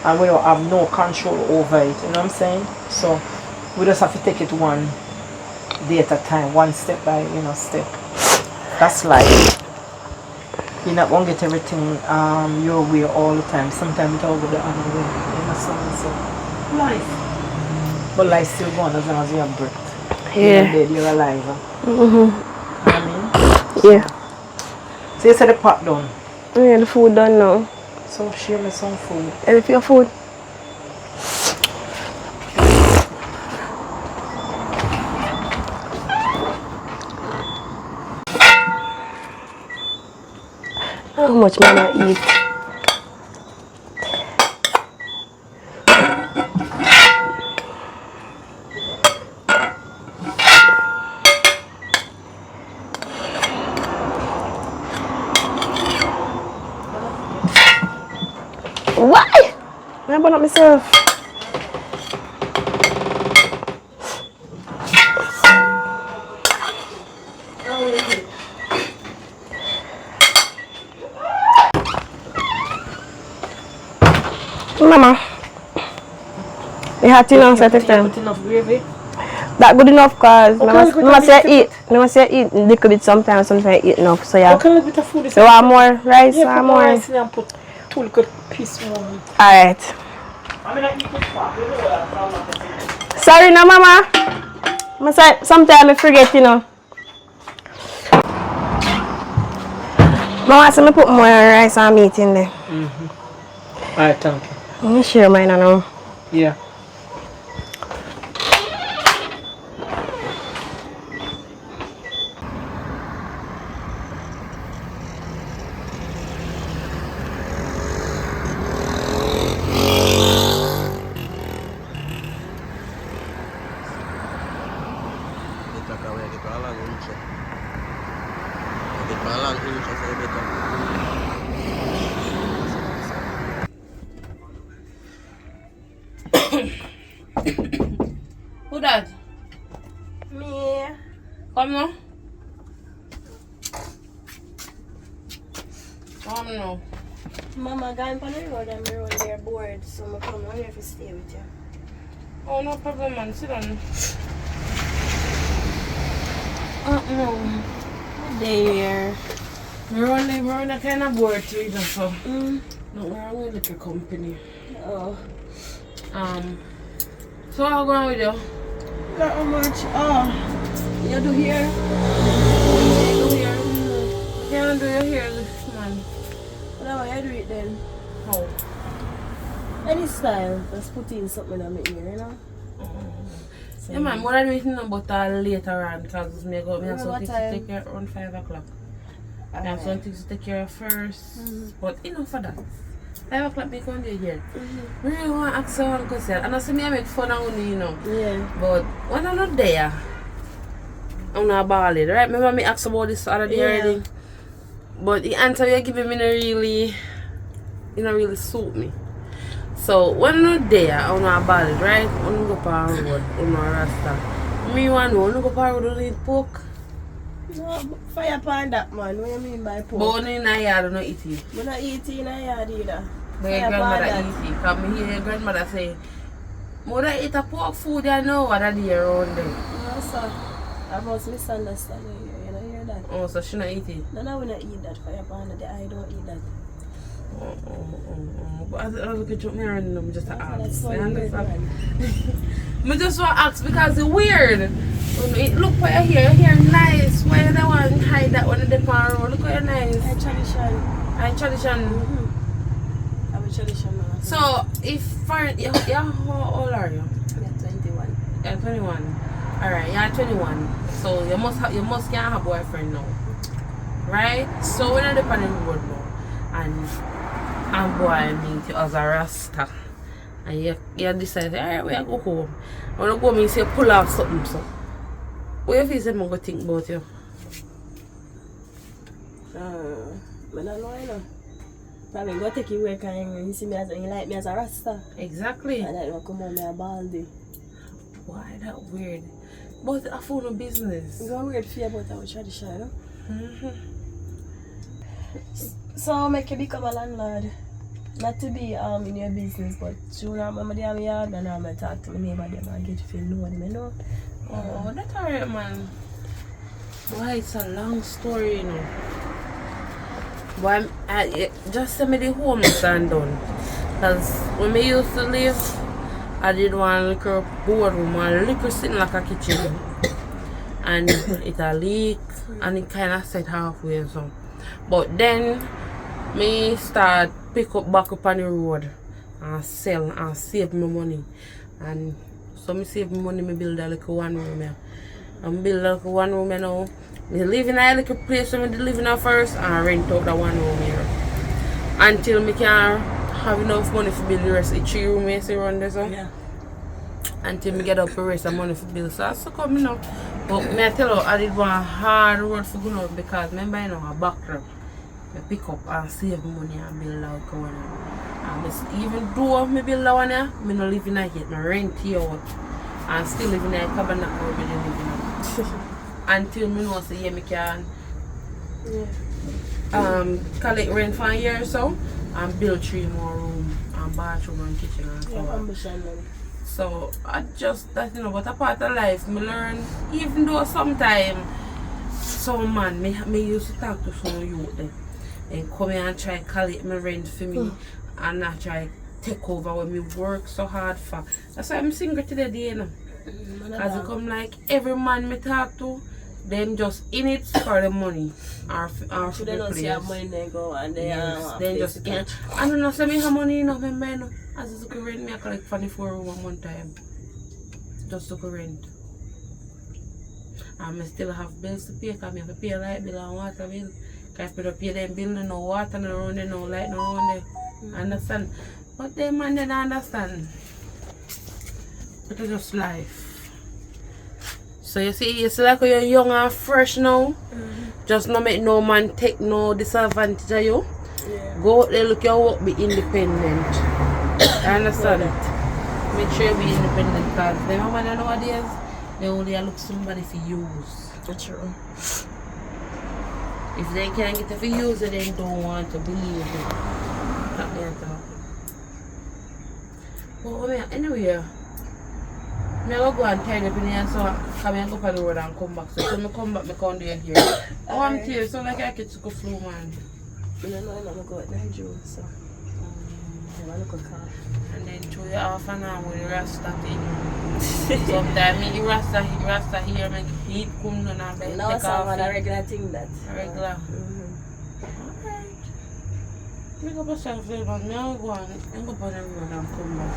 And we don't have no control over it, you know what I'm saying? So, we just have to take it one day at a time, one step by, step. That's life. You're not going to get everything your way all the time. Sometimes it's all go the other way. You understand? So, life. But life still going as long as you have breath. Yeah. You're dead, you're alive. Mm-hmm. You know what I mean? Yeah. So you said the pot done? Yeah, the food done now. So share me some food. Any for your food? How much mama eat? Why? I bought up myself. Mama, you had enough at this time. Enough gravy? That good enough cause mama say eat. Mama say eat a little bit sometimes eat enough. So yeah. Okay, a little bit of food. You want more rice? Yeah, Or more more? rice and put 2 little pieces more. Alright. I mean, I eat it fast. Sorry no mama. Mama say sometimes I forget, you know. Mama say me put more rice and meat in there. Alright, thank you. I'm gonna share mine now. Yeah. Who that? Me. Come now. Come now. Mama going on the road and my road they're bored, so I'm coming here to stay with you. Oh, no problem, man. Sit down. No. There. We're on a kind of bored too, so. No, we're only like a company. Oh. So how going with you? Not how much. Oh. You do here? You do here? You can't do your hair, man. Well, how you do it then? How? Any style. Just put in something on my ear, you know? So, Yeah, man, what I do is about later on because me have something to take care around 5 o'clock. I have something to take care of first. But enough for that. 5 o'clock me come here. I really want to ask you one question. And I see me I make fun of you, you know. Yeah. But when I'm not there, I'm not balling, right? Remember me asked about this other day already? But the answer you're giving me not really suit me. So when I'm not there, I'm not balling, right? I'm go for a road, I'm not rasta. Me want to know, I'm go for a road, I need pork. No, fire upon that, man. What do you mean by pork? But when in a yard, I don't eat it. We don't eat in a yard either. But your grandmother eat it. Because me hear your grandmother say, mother eat a pork food, you know what I do around there. No, sir. I must misunderstand you. You don't hear that. Oh, so she not eat it? No, we don't eat that. Fire upon that. I don't eat that. But as I look at you, I'm just to ask. That's so You weird, understand? man. I just want to ask because it's weird. Look what you hear nice. Why you don't want to hide that one in the road? Look what you're nice. I tradition. I tradition. I'm a tradition man. So, if for how old are you? Yeah, 21. You're 21. Alright, you're 21. So you must can't have a boyfriend now. Right? So when I dip on the road now and boy meet you as a rasta and you decide, alright, we go home. When you go home, you say pull off something so. What if you say I'm going to think about you? I don't know, you know. Probably go take you work and you see me as you like me as a rasta. Exactly. And I don't come home me a baldy. Why that weird? But I found no business. It's a weird fear about our tradition, you know? So make you become a landlord. Not to be in your business, but you know, remember the yard and I'm going to talk to my neighbor them and get to feel know them, you know? Oh, that's alright, man. Why it's a long story, you know. But just send me the homeless and done. Because when I used to live, I did one liquor boardroom, one liquor sitting like a kitchen. And it a leak and it kind of set halfway and so. But then, me start pick up back up on the road and sell and save my money. And so me save my money, me build a little one room here. I'm build a little one room here now. Me live in a little place where me live in at first and rent out the one room here. Until me can have enough money to build the rest of the 3 room you see around there so. Yeah. Until me get up the rest of money for build. So that's coming up. But me I tell you, I did one hard road for going out because remember you know a back road. I pick up and save money and build a one. And even though I build that one here, I don't live in it yet. I rent here out. And still live in a cabin that I live in. Until I know say I can collect rent for a year or so and build 3 more rooms and bathroom and kitchen and so on. So I just that you know, but a part of life me learn even though sometimes some man me used to talk to some youth them and come here and try collect my rent for me and not try take over when me work so hard for. That's why I'm single today, you know. Because it come like every man me talk to, them just in it for the money or for they the don't see how place. money they go and they Then just in. I don't know, say me how money enough, remember, you know. As it's to rent, me I collect 24 room one time. Just to rent. And I still have bills to pay because I have to pay light bill and water bill. Because if I don't pay them bills, no water, no around there, no light, no around there. Understand? But them man, they don't understand. But it's just life. So you see like you're young and fresh now. Just not make no man take no disadvantage of you. Yeah. Go out there, look your work, be independent. I understand it. Make sure you be independent because them man nowadays, they only look somebody for use. That's true. If they can't get it for use, they don't want to believe it. Not there at all. But anyway, I go and tidy up in here so I go up on the road and come back. So when I come back, I come down here. Oh, I'm here, so like I get to go flow, man. I know I'm going to go at the hydro, so I look a car. And then throw you off and on with the rasta thing. Sometimes the rasta here make heat come down and take now it's off. a regular thing that. A regular. Alright. Make up yourself, man. I'll go on the road and come back.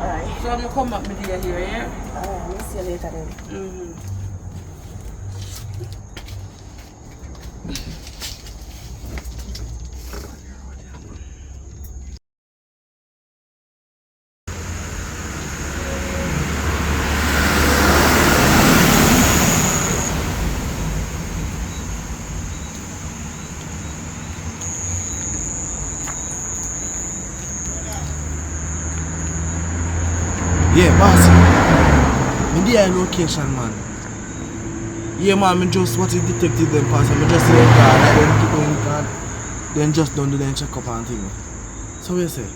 Alright. So I'm going to come back with you here, yeah? Alright, I'll see you later then. boss. Me there location, man. Yeah, man, me just what the detective them pass and me just say, God, I don't keep going, God. Then just don't do them check up and thing. So what you say?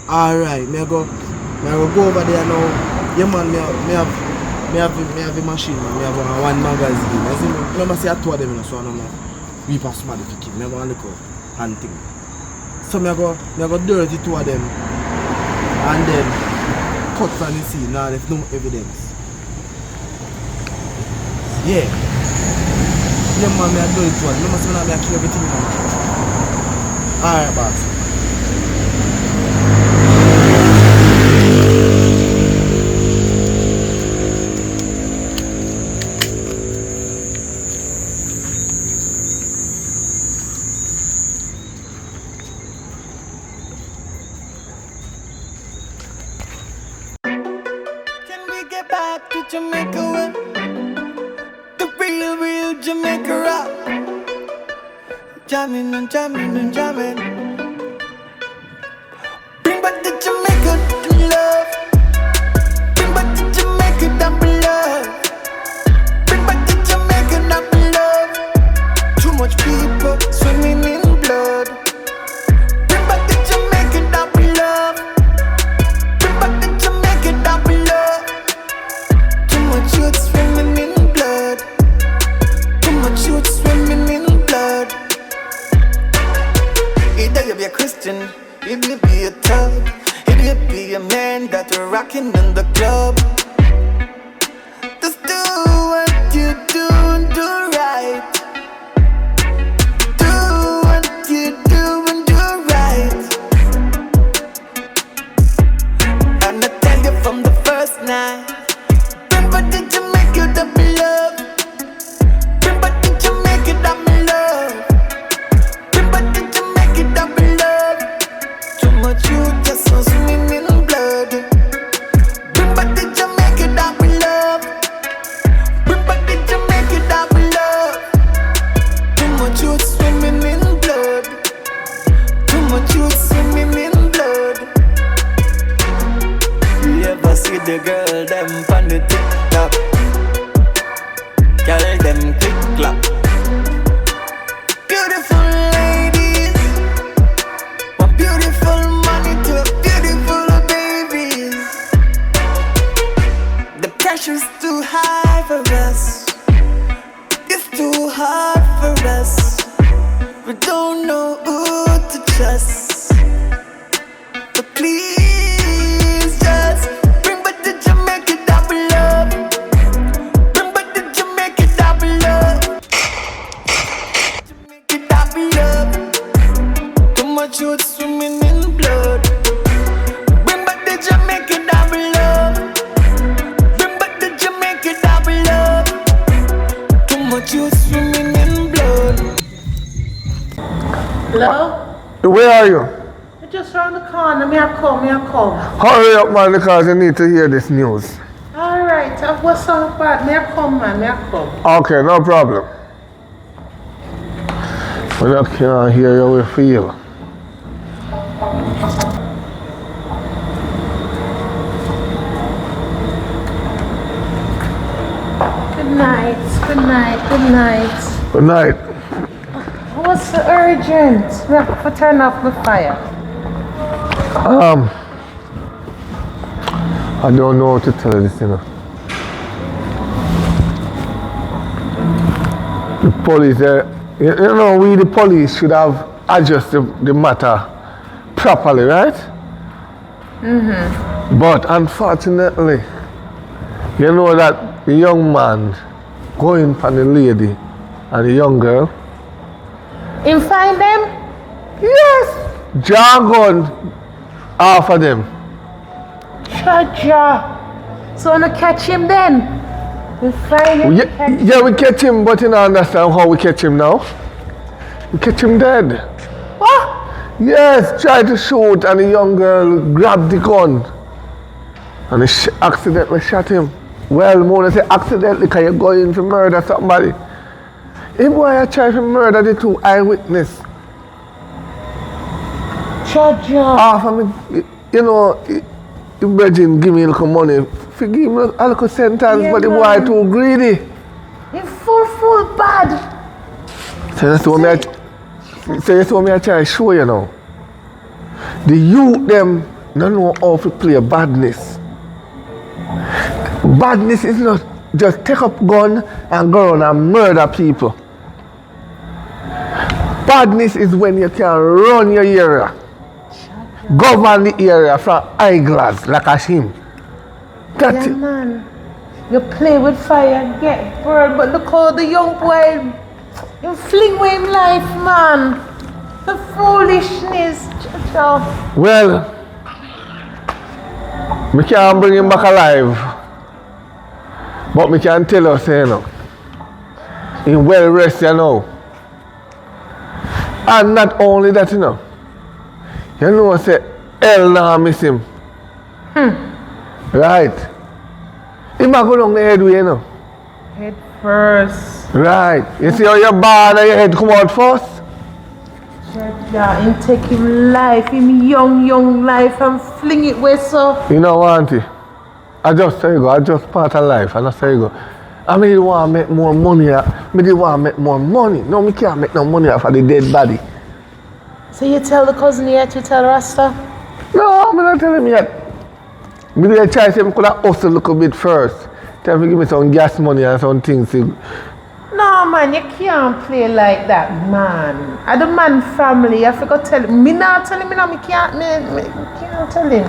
Alright, me go over there now. Yeah, man, me have the machine, man. Me have one magazine. I see, remember say I two of them, so I don't know. We pass somebody to keep. Me have one little hand thing. So me go dirty two of them, and then cut from the scene. Now there's no evidence. Yeah. Yeah, man, me I do it one. Remember say me I kill everything. Alright, boss. Back to Jamaica with the real Jamaica rock. Jamming and jamming and jamming. Bring back the Jamaica love. Bring back the Jamaica that we love. Bring back the Jamaica that we love. Too much people swimming in blood. Bring back the Jamaica that we love. Bring back the Jamaica that we love. Youth swimming in blood. Too much youth swimming in blood. Either you be a Christian, either you be a thug, either you be a man that are rocking in the club. Just do what you do and do right. Do what you do and do right. And I tell you from the first night. But the Jamaica that we love. Bring back the Jamaica that we love. Bring back the Jamaica that we love. Too much youth just so swimming in blood. Bring back the Jamaica that we love. Bring back the Jamaica that we love. Too much youth swimming in blood. Too much youth swimming in blood. You ever see the girl them on the TikTok? Girl them click clap. Beautiful ladies, one beautiful money to beautiful babies. The pressure's too high for us. It's too hard for us. We don't know who to trust. But please just bring back the Jamaica that we love. Bring back the Jamaica that we love. Jamaica that we love. Too much youth swimming in blood. Bring back the Jamaica that we love. Bring back the Jamaica that we love. Too much youth swimming in blood. Hello? Where are you? Just round the corner. Me I come. Hurry up, man, because you need to hear this news. Alright, what's so bad? Me I come, man. Me I come. Okay, no problem. When I can't hear you, we feel. Good night. Good night. Good night. Good night. What's so urgent? We have to turn off the fire. I don't know how to tell you this, you know. The police, you know, we the police should have addressed the matter properly, right? Mm-hmm. But unfortunately, you know that the young man going for the lady and the young girl. Him find them? Yes! Jargon half of them. Cha. So wanna catch him then? We find him. Yeah, we catch him, but you don't understand how we catch him now. We catch him dead. What? Yes, tried to shoot and the young girl grabbed the gun and he accidentally shot him. Well, Mona say accidentally because you're going to murder somebody. Him boy tried to murder the two eyewitness. Cha. you know, the virgin give me a little money. Give me a little sentence, Yeah, but the boy man. too greedy. He full bad. So that's what me I try to show you now. The youth them don't know how to play badness. Badness is not just take up gun and go around and murder people. Badness is when you can run your area, govern the area from eyeglass like a him. That's Yeah, it. man. You play with fire and get burned, but look how the young boy, you fling with him life, man. The foolishness, Chacha. Well, we can't bring him back alive, but we can tell us, you know, he well rested now. And not only that, you know, say, hell now miss him. Right. He might go down the head way, you know. Head first. Right. You see how your ball and your head come out first? Chacha, him take him life, him young life, and fling it where so. You know what, auntie? I just say go, I just part of life, and I say go. I mean, want to make more money. I want to make more money. No, me can't make no money off of the dead body. So you tell the cousin yet, you tell Rasta? No, I'm not telling him yet. Me did try to say I could have hustle a little bit first. Tell him to give me some gas money and some things. No, man, you can't play like that, man. I the man family, I forgot to tell him. Me not tell him, me can't tell him.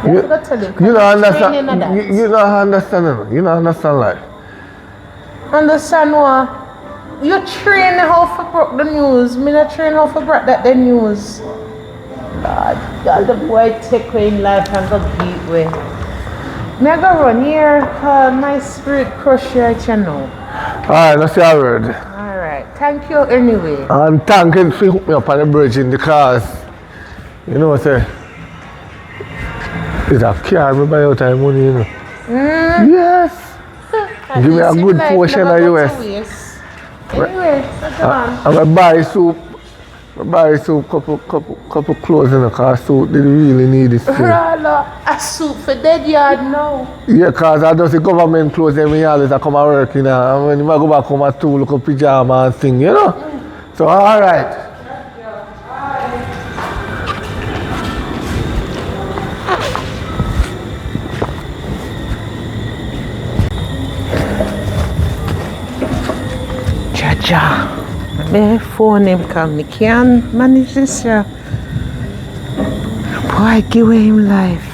You forgot to tell him. You don't understand. Training and that. You don't understand. You don't understand life. Understand what? You train how to broke the news. Me not train how to break that the news. God, the boy take away in life and go beat way. Me I go run here, my spirit crush you right you know. Alright, that's your word. Alright, thank you anyway. And thank you for hooking me up on the bridge in the cars. You know what I say? It's a car, me buy out time money, you know. Yes. Give me a good portion of US. Anyway, that's on. I'm going to buy soup. Couple clothes in the car, soup. They really need it. Rala, a soup for dead yard now. Yeah, because I just the government clothes them always I come and work, you know. And when I go back home at 2, look at pyjama and thing, you know. So, all right. Chacha, my phone him come. Me can't manage this here. Boy, give away him life.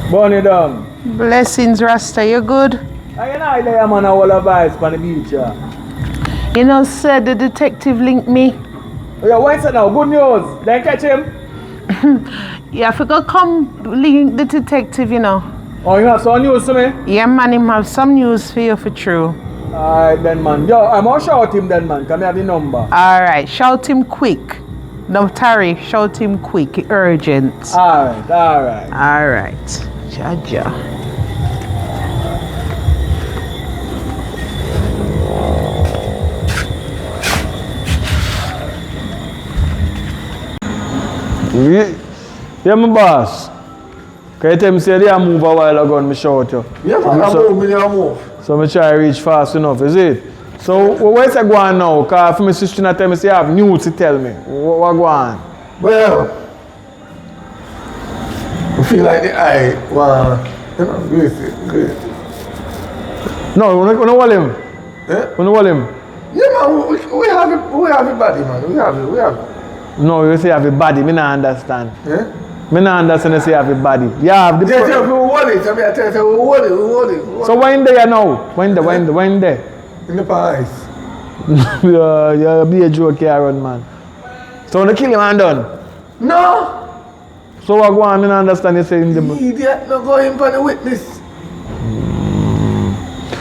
Burn it down. Blessings, Rasta, you good? I know there man a whole of vibes on the beach, yeah. You know, sir, the detective linked me. Oh, yeah, what's it now? Good news. Then catch him. Yeah, I forgot come link the detective, you know. Oh, you have some news to me? Yeah, man, him have some news for you for true. Alright then, man. Yo, I'm gonna shout him then, man. Come have the number. Alright, shout him quick. No, Terry, shout him quick, urgent. Alright. Alright, Jaja. Yeah, my boss. Can you tell me say they move a while ago and me shout you? Yeah, man, I move. So I try to reach fast enough, is it? So where's it going now? Because for my sister not tell me say you have news to tell me. What go on? Well, I feel like the eye, well, you know, great. No, we don't want him. Eh? We don't want him. Yeah, man, we have it body, man. We have it. No, you say you have a body. Me not understand. Eh? Me not understand you say you have a body. You have the... Yes, we hold it. I mean, I tell you, we hold it. So when there now? When there? In the past. You be a joke here, run, man. So when they kill him and done? No! So what go on? Me not understand you say in the... Idiot, no go in for the witness.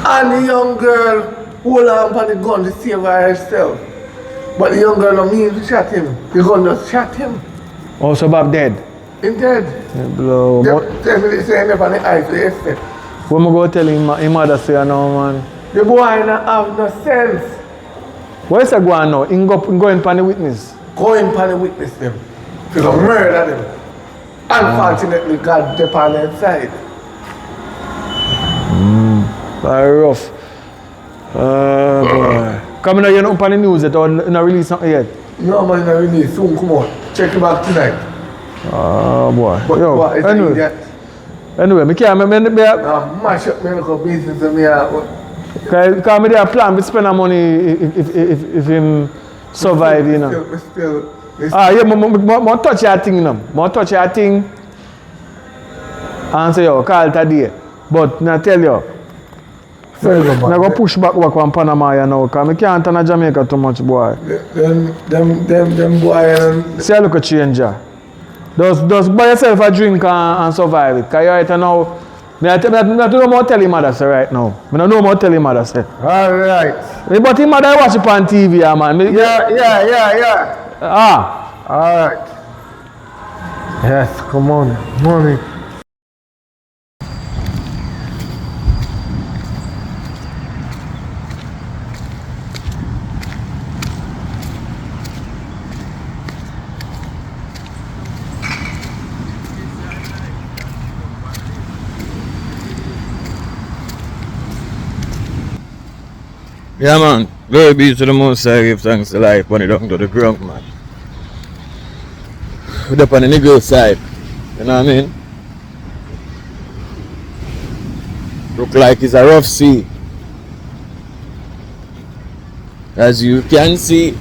And the young girl hold on for the gun to save her herself. But the young girl don't mean to shot him. The gun just shot him. Oh, so Bob dead? He's dead. Blow. Tell me they say him on the ice, they said. When I go tell him, his mother say, no, man. The boy don't have no sense. Where's he going now? He going for the witness? going for the witness them. To go murder them. Unfortunately, God kept on their side. Very rough. Boy. Coming out, you're not up on the news yet or not release something yet? No man, not release. Soon come on. Check it back tonight. Oh boy. But Yo, what is anyway. that? Anyway, I can't Mash up my local business and me because I have a plan to spend the money if him survive, you know. Still. Yeah, more touch your thing, you know. More touch your thing. And say, yo, call today. But I tell you, I'm going to push back on Panama, you know, because I can't turn Jamaica too much, boy. Them boy. See, I look at changer. Just buy yourself a drink and survive it. Because right now, I don't know more tell him mother say right now. I don't know more tell him mother say. Alright. But him mother watch it on TV, man. Yeah. Ah. Alright. Yes, come on. Money. Yeah, man. Glory be to the Most High. Give thanks to life. When it down to the ground, man. We're up on the nigga side. You know what I mean? Look like it's a rough sea. As you can see.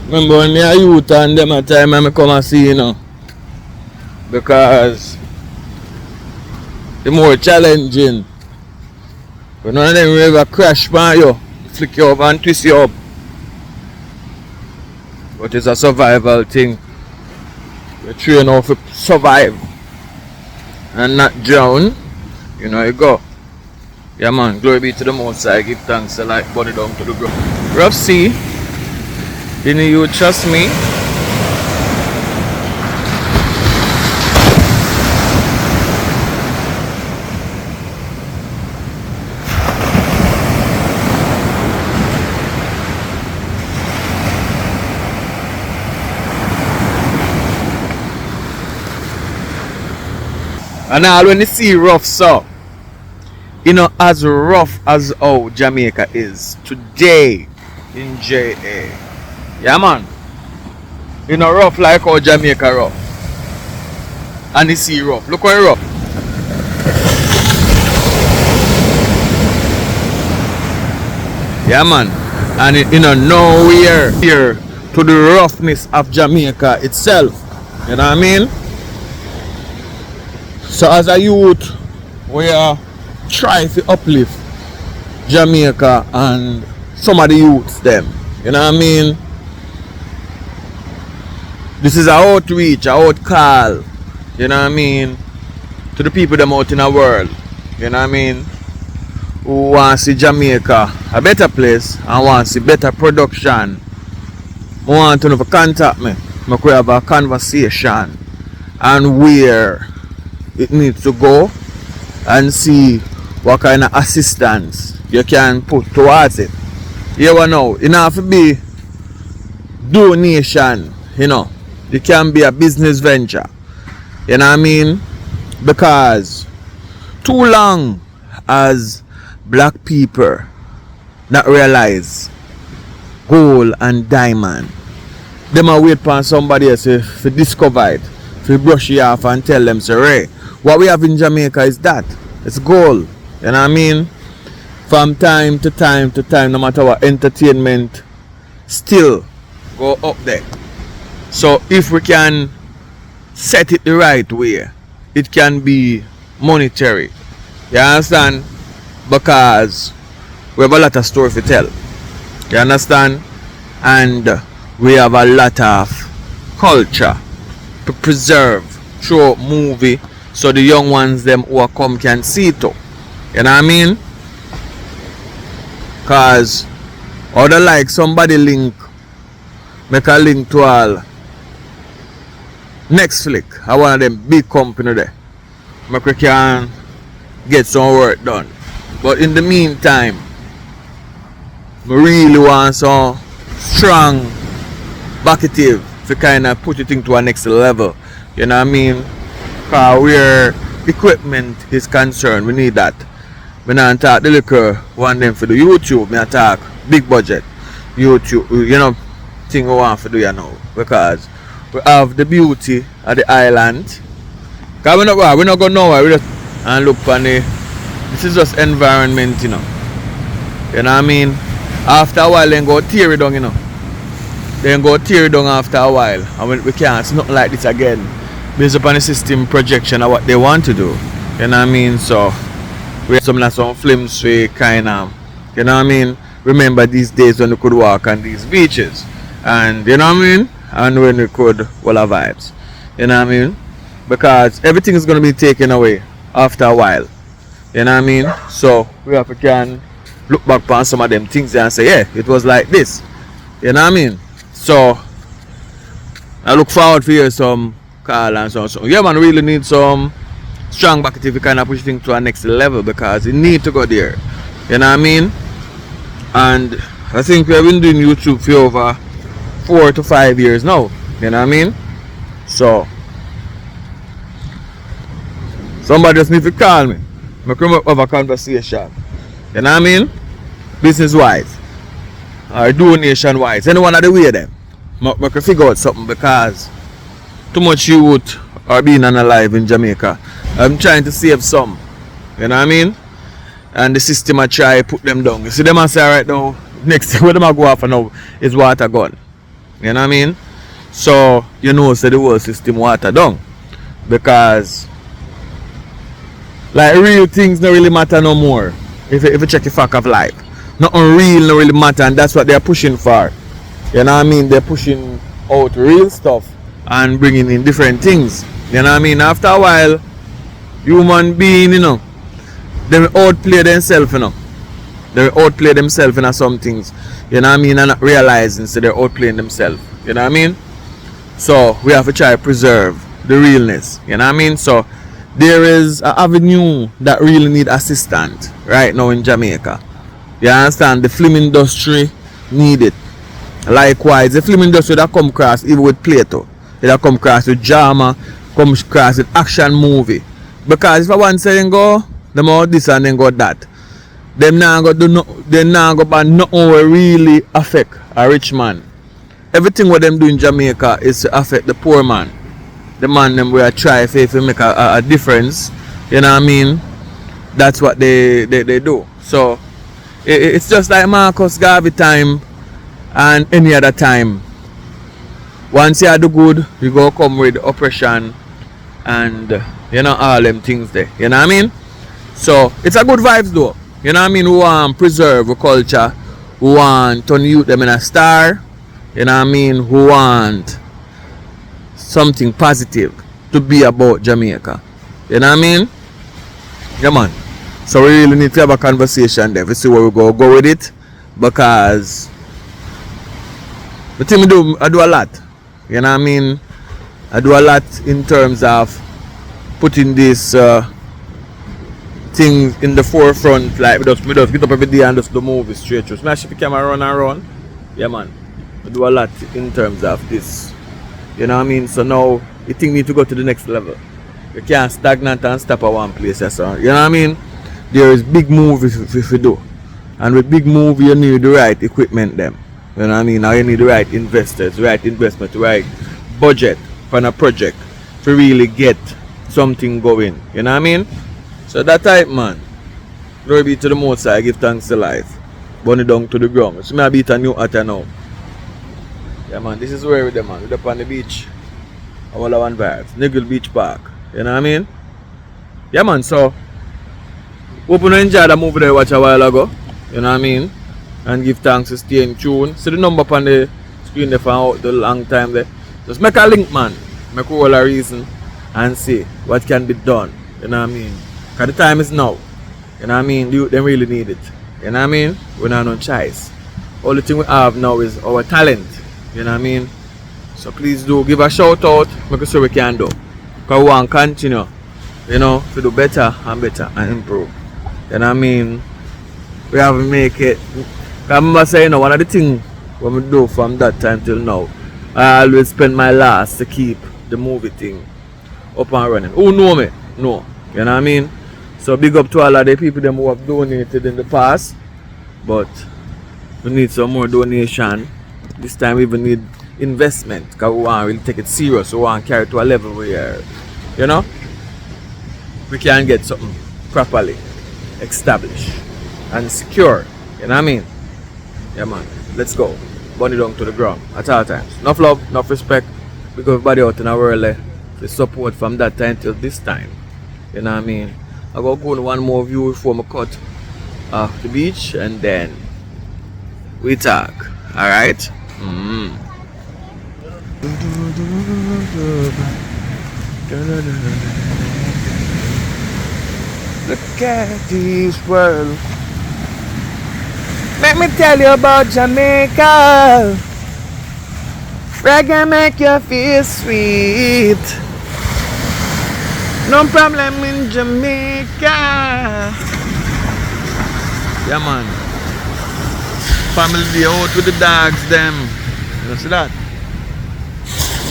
Remember when me a youth and them a time I come and see, you know. Because the more challenging. But none of them will ever crash by you, flick you up and twist you up. But it's a survival thing. You train how to survive and not drown. You know you go. Yeah man, glory be to the Most High. Give thanks to life, body down to the ground. Rough sea. Didn't you trust me? And all when you see rough, so you know, as rough as how Jamaica is today in JA. Yeah man. You know, rough like how Jamaica rough. And you see rough. Look how rough. Yeah man. And it, you know, nowhere here to the roughness of Jamaica itself. You know what I mean? So as a youth, we are trying to uplift Jamaica and some of the youths them. You know what I mean? This is our outreach, our out call, you know what I mean, to the people them out in the world, you know what I mean, who want to see Jamaica a better place and want to see better production. I want to know if you contact me, I could have a conversation and where it needs to go and see what kind of assistance you can put towards it. You know, it have to be donation, you know. It can be a business venture. You know what I mean? Because too long as black people not realize gold and diamond, they might wait for somebody else to discover it, to brush it off and tell them, say, hey, what we have in Jamaica is that. It's gold. You know what I mean? From time to time to time, no matter what, entertainment still go up there. So if we can set it the right way, it can be monetary. You understand? Because we have a lot of stories to tell. You understand? And we have a lot of culture to preserve through movie, so the young ones them who come can see it too. You know what I mean? Cause other like somebody link, make a link to all Netflix, I one of them big company there. Make we can get some work done. But in the meantime, I really want some strong vocative to kind of put your thing to a next level. You know what I mean? Because where equipment is concerned, we need that. We not talk the liquor one them for the YouTube, we talk big budget YouTube, you know, thing we want to do you know. Because we have the beauty of the island. Because we're not going nowhere, we just and look on the, this is just environment, you know. You know what I mean? After a while, then go tear it down, you know. Then go tear it down after a while. And we can't, it's nothing like this again. Based upon the system projection of what they want to do. You know what I mean? So, we have some films we kind of, you know what I mean? Remember these days when we could walk on these beaches. And, you know what I mean? And when we could, all our vibes. You know what I mean? Because everything is going to be taken away after a while. You know what I mean? So, we have to can look back on some of them things and say, yeah, it was like this. You know what I mean? So, I look forward to hear some call and so. Yeah, man, really need some strong back if you kind of push things to a next level because you need to go there. You know what I mean? And I think we have been doing YouTube for over 4 to 5 years now. You know what I mean? So, somebody just need to call me. I come up have a conversation. You know what I mean? Business wise or donation wise. Anyone of the way them. I can figure out something because too much youth are being unalive in Jamaica. I'm trying to save some. You know what I mean? And the system I try put them down. You see them I say right now, next thing where them I go off now is water gun. You know what I mean? So you know so the whole system water down. Because like real things don't really matter no more. If you check the fact of life. Nothing real don't really matter and that's what they're pushing for. You know what I mean? They're pushing out real stuff and bringing in different things. You know what I mean? After a while, human being, you know, they will outplay themselves, you know. They will outplay themselves in some things. You know what I mean? And not realizing so they're outplaying themselves. You know what I mean? So we have to try to preserve the realness. You know what I mean? So there is an avenue that really need assistance right now in Jamaica. You understand? The film industry need it. Likewise, the film industry that come across even with Plato, it come across with drama, come across with action movie. Because if I want to say then go, them all this and then go that. Them now go do no, them now go ban nothing will really affect a rich man. Everything what them do in Jamaica is to affect the poor man. The man them will try if make a difference. You know what I mean? That's what they do. So it's just like Marcus Garvey time and any other time. Once you do good, you go come with oppression and you know all them things there. You know what I mean? So it's a good vibes though. You know what I mean? We want to preserve our culture. We want to youth them in a star. You know what I mean? We want something positive to be about Jamaica. You know what I mean? Yeah man. So we really need to have a conversation there to see where we go with it. Because the thing I do a lot. You know what I mean? I do a lot in terms of putting this things in the forefront. Like we just get up every day and just do movies straight through. So I shift the camera around. Yeah man. I do a lot in terms of this. You know what I mean? So now the thing need to go to the next level. You can't stagnant and stop at one place. So, you know what I mean? There is big movies if you do. And with big movie you need the right equipment them. You know what I mean? Now you need the right investors, right investment, right budget for a project to really get something going. You know what I mean? So that type man. Glory be to the Most High, give thanks to life. Burn it down to the ground. So I beat a new atta now. Yeah man, this is where we're there man. We're up on the beach. All our one vibes. Niggle Beach Park. You know what I mean? Yeah man, so hope you enjoyed the movie that I watched a while ago. You know what I mean? And give thanks to stay in tune. See the number up on the screen there for out the long time there. Just make a link man. Make all a reason and see what can be done. You know what I mean? Because the time is now. You know what I mean? They really need it. You know what I mean? We don't have no choice. Only thing we have now is our talent. You know what I mean? So please do give a shout out. Make sure we can do. Because we want to continue. You know, to do better and better and improve. You know what I mean? We have to make it. I remember saying, you know, one of the things what we do from that time till now I always spend my last to keep the movie thing up and running. Who know me? No. You know what I mean? So big up to all of the people them who have donated in the past. But we need some more donation. This time we even need investment because we want to really take it serious. We want to carry it to a level where, you know, we can get something properly established and secure. You know what I mean? Yeah, man. Let's go. Bunny down to the ground at all times. Enough love, enough respect. Because everybody out in our world, the support from that time till this time. You know what I mean? I go on one more view before I cut off the beach and then we talk. Alright? Look at this world. Let me tell you about Jamaica. Reggae make you feel sweet. No problem in Jamaica. Yeah, man. Family day out with the dogs, them. You see that?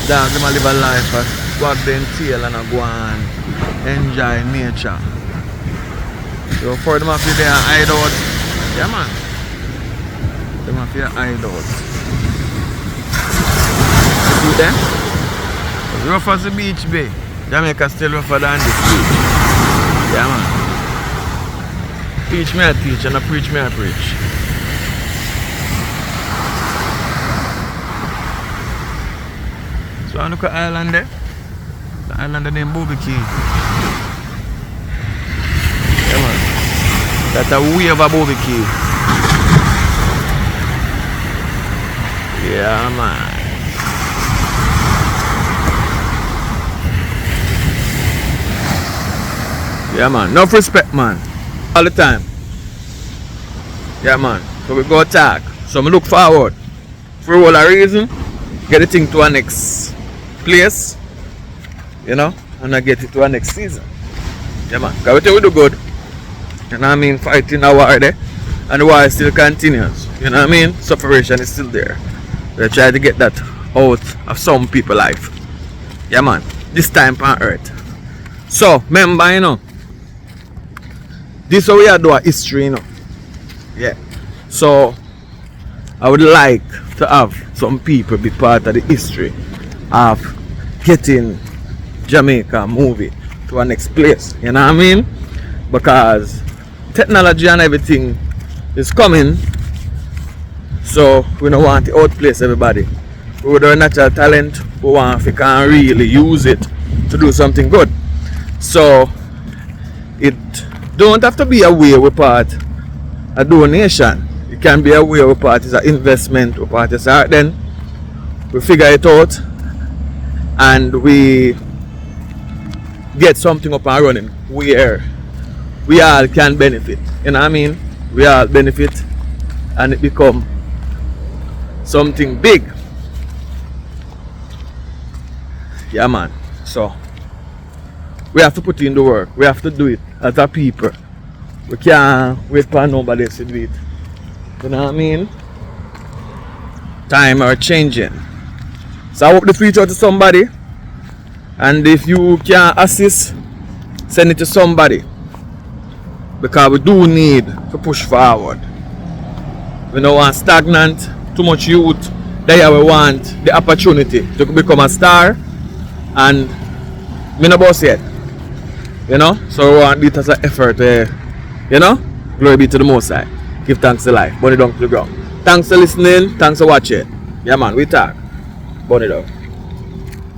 Dogs, them a live a life. Wag them tail and a go and enjoy nature. So for them have to there hide out. Yeah, man. Them have to hide out. You see them? It's rough as the beach, babe. Jamaica still rougher than this beach. Yeah, man. Teach me I teach and I preach me I preach. So I look at island there. The island named Bobby Key. Yeah, man. That's a wave of Bobby Key. Yeah, man. Yeah, man. Enough respect, man. All the time. Yeah, man. So we go attack. So we look forward. For all a reason, get the thing to our next place. You know? And I get it to our next season. Yeah, man. Because we do good. You know what I mean? Fighting a war there. And the war still continues. You know what I mean? Separation is still there. We try to get that out of some people's life. Yeah, man. This time on earth. So, remember, you know, this is how we are doing history, you know. Yeah. So, I would like to have some people be part of the history of getting Jamaica movie to our next place. You know what I mean? Because technology and everything is coming. So, we don't want to outplace everybody. With our natural talent, we want to can really use it to do something good. So, it don't have to be a way we part a donation. It can be a way we part is an investment. We part is art. Then we figure it out and we get something up and running where we all can benefit. You know what I mean? We all benefit and it become something big. Yeah, man. So we have to put in the work. We have to do it as a people. We can't wait for nobody else to do it. You know what I mean? Time are changing. So I hope this reach out to somebody. And if you can assist, send it to somebody. Because we do need to push forward. We don't want stagnant, too much youth. There we want the opportunity to become a star. And me no boss yet. You know? So we want it as an effort. You know? Glory be to the Most High. Give thanks to life. Burn it down to the ground. Thanks for listening. Thanks for watching. Yeah, man. We talk. Burn it up.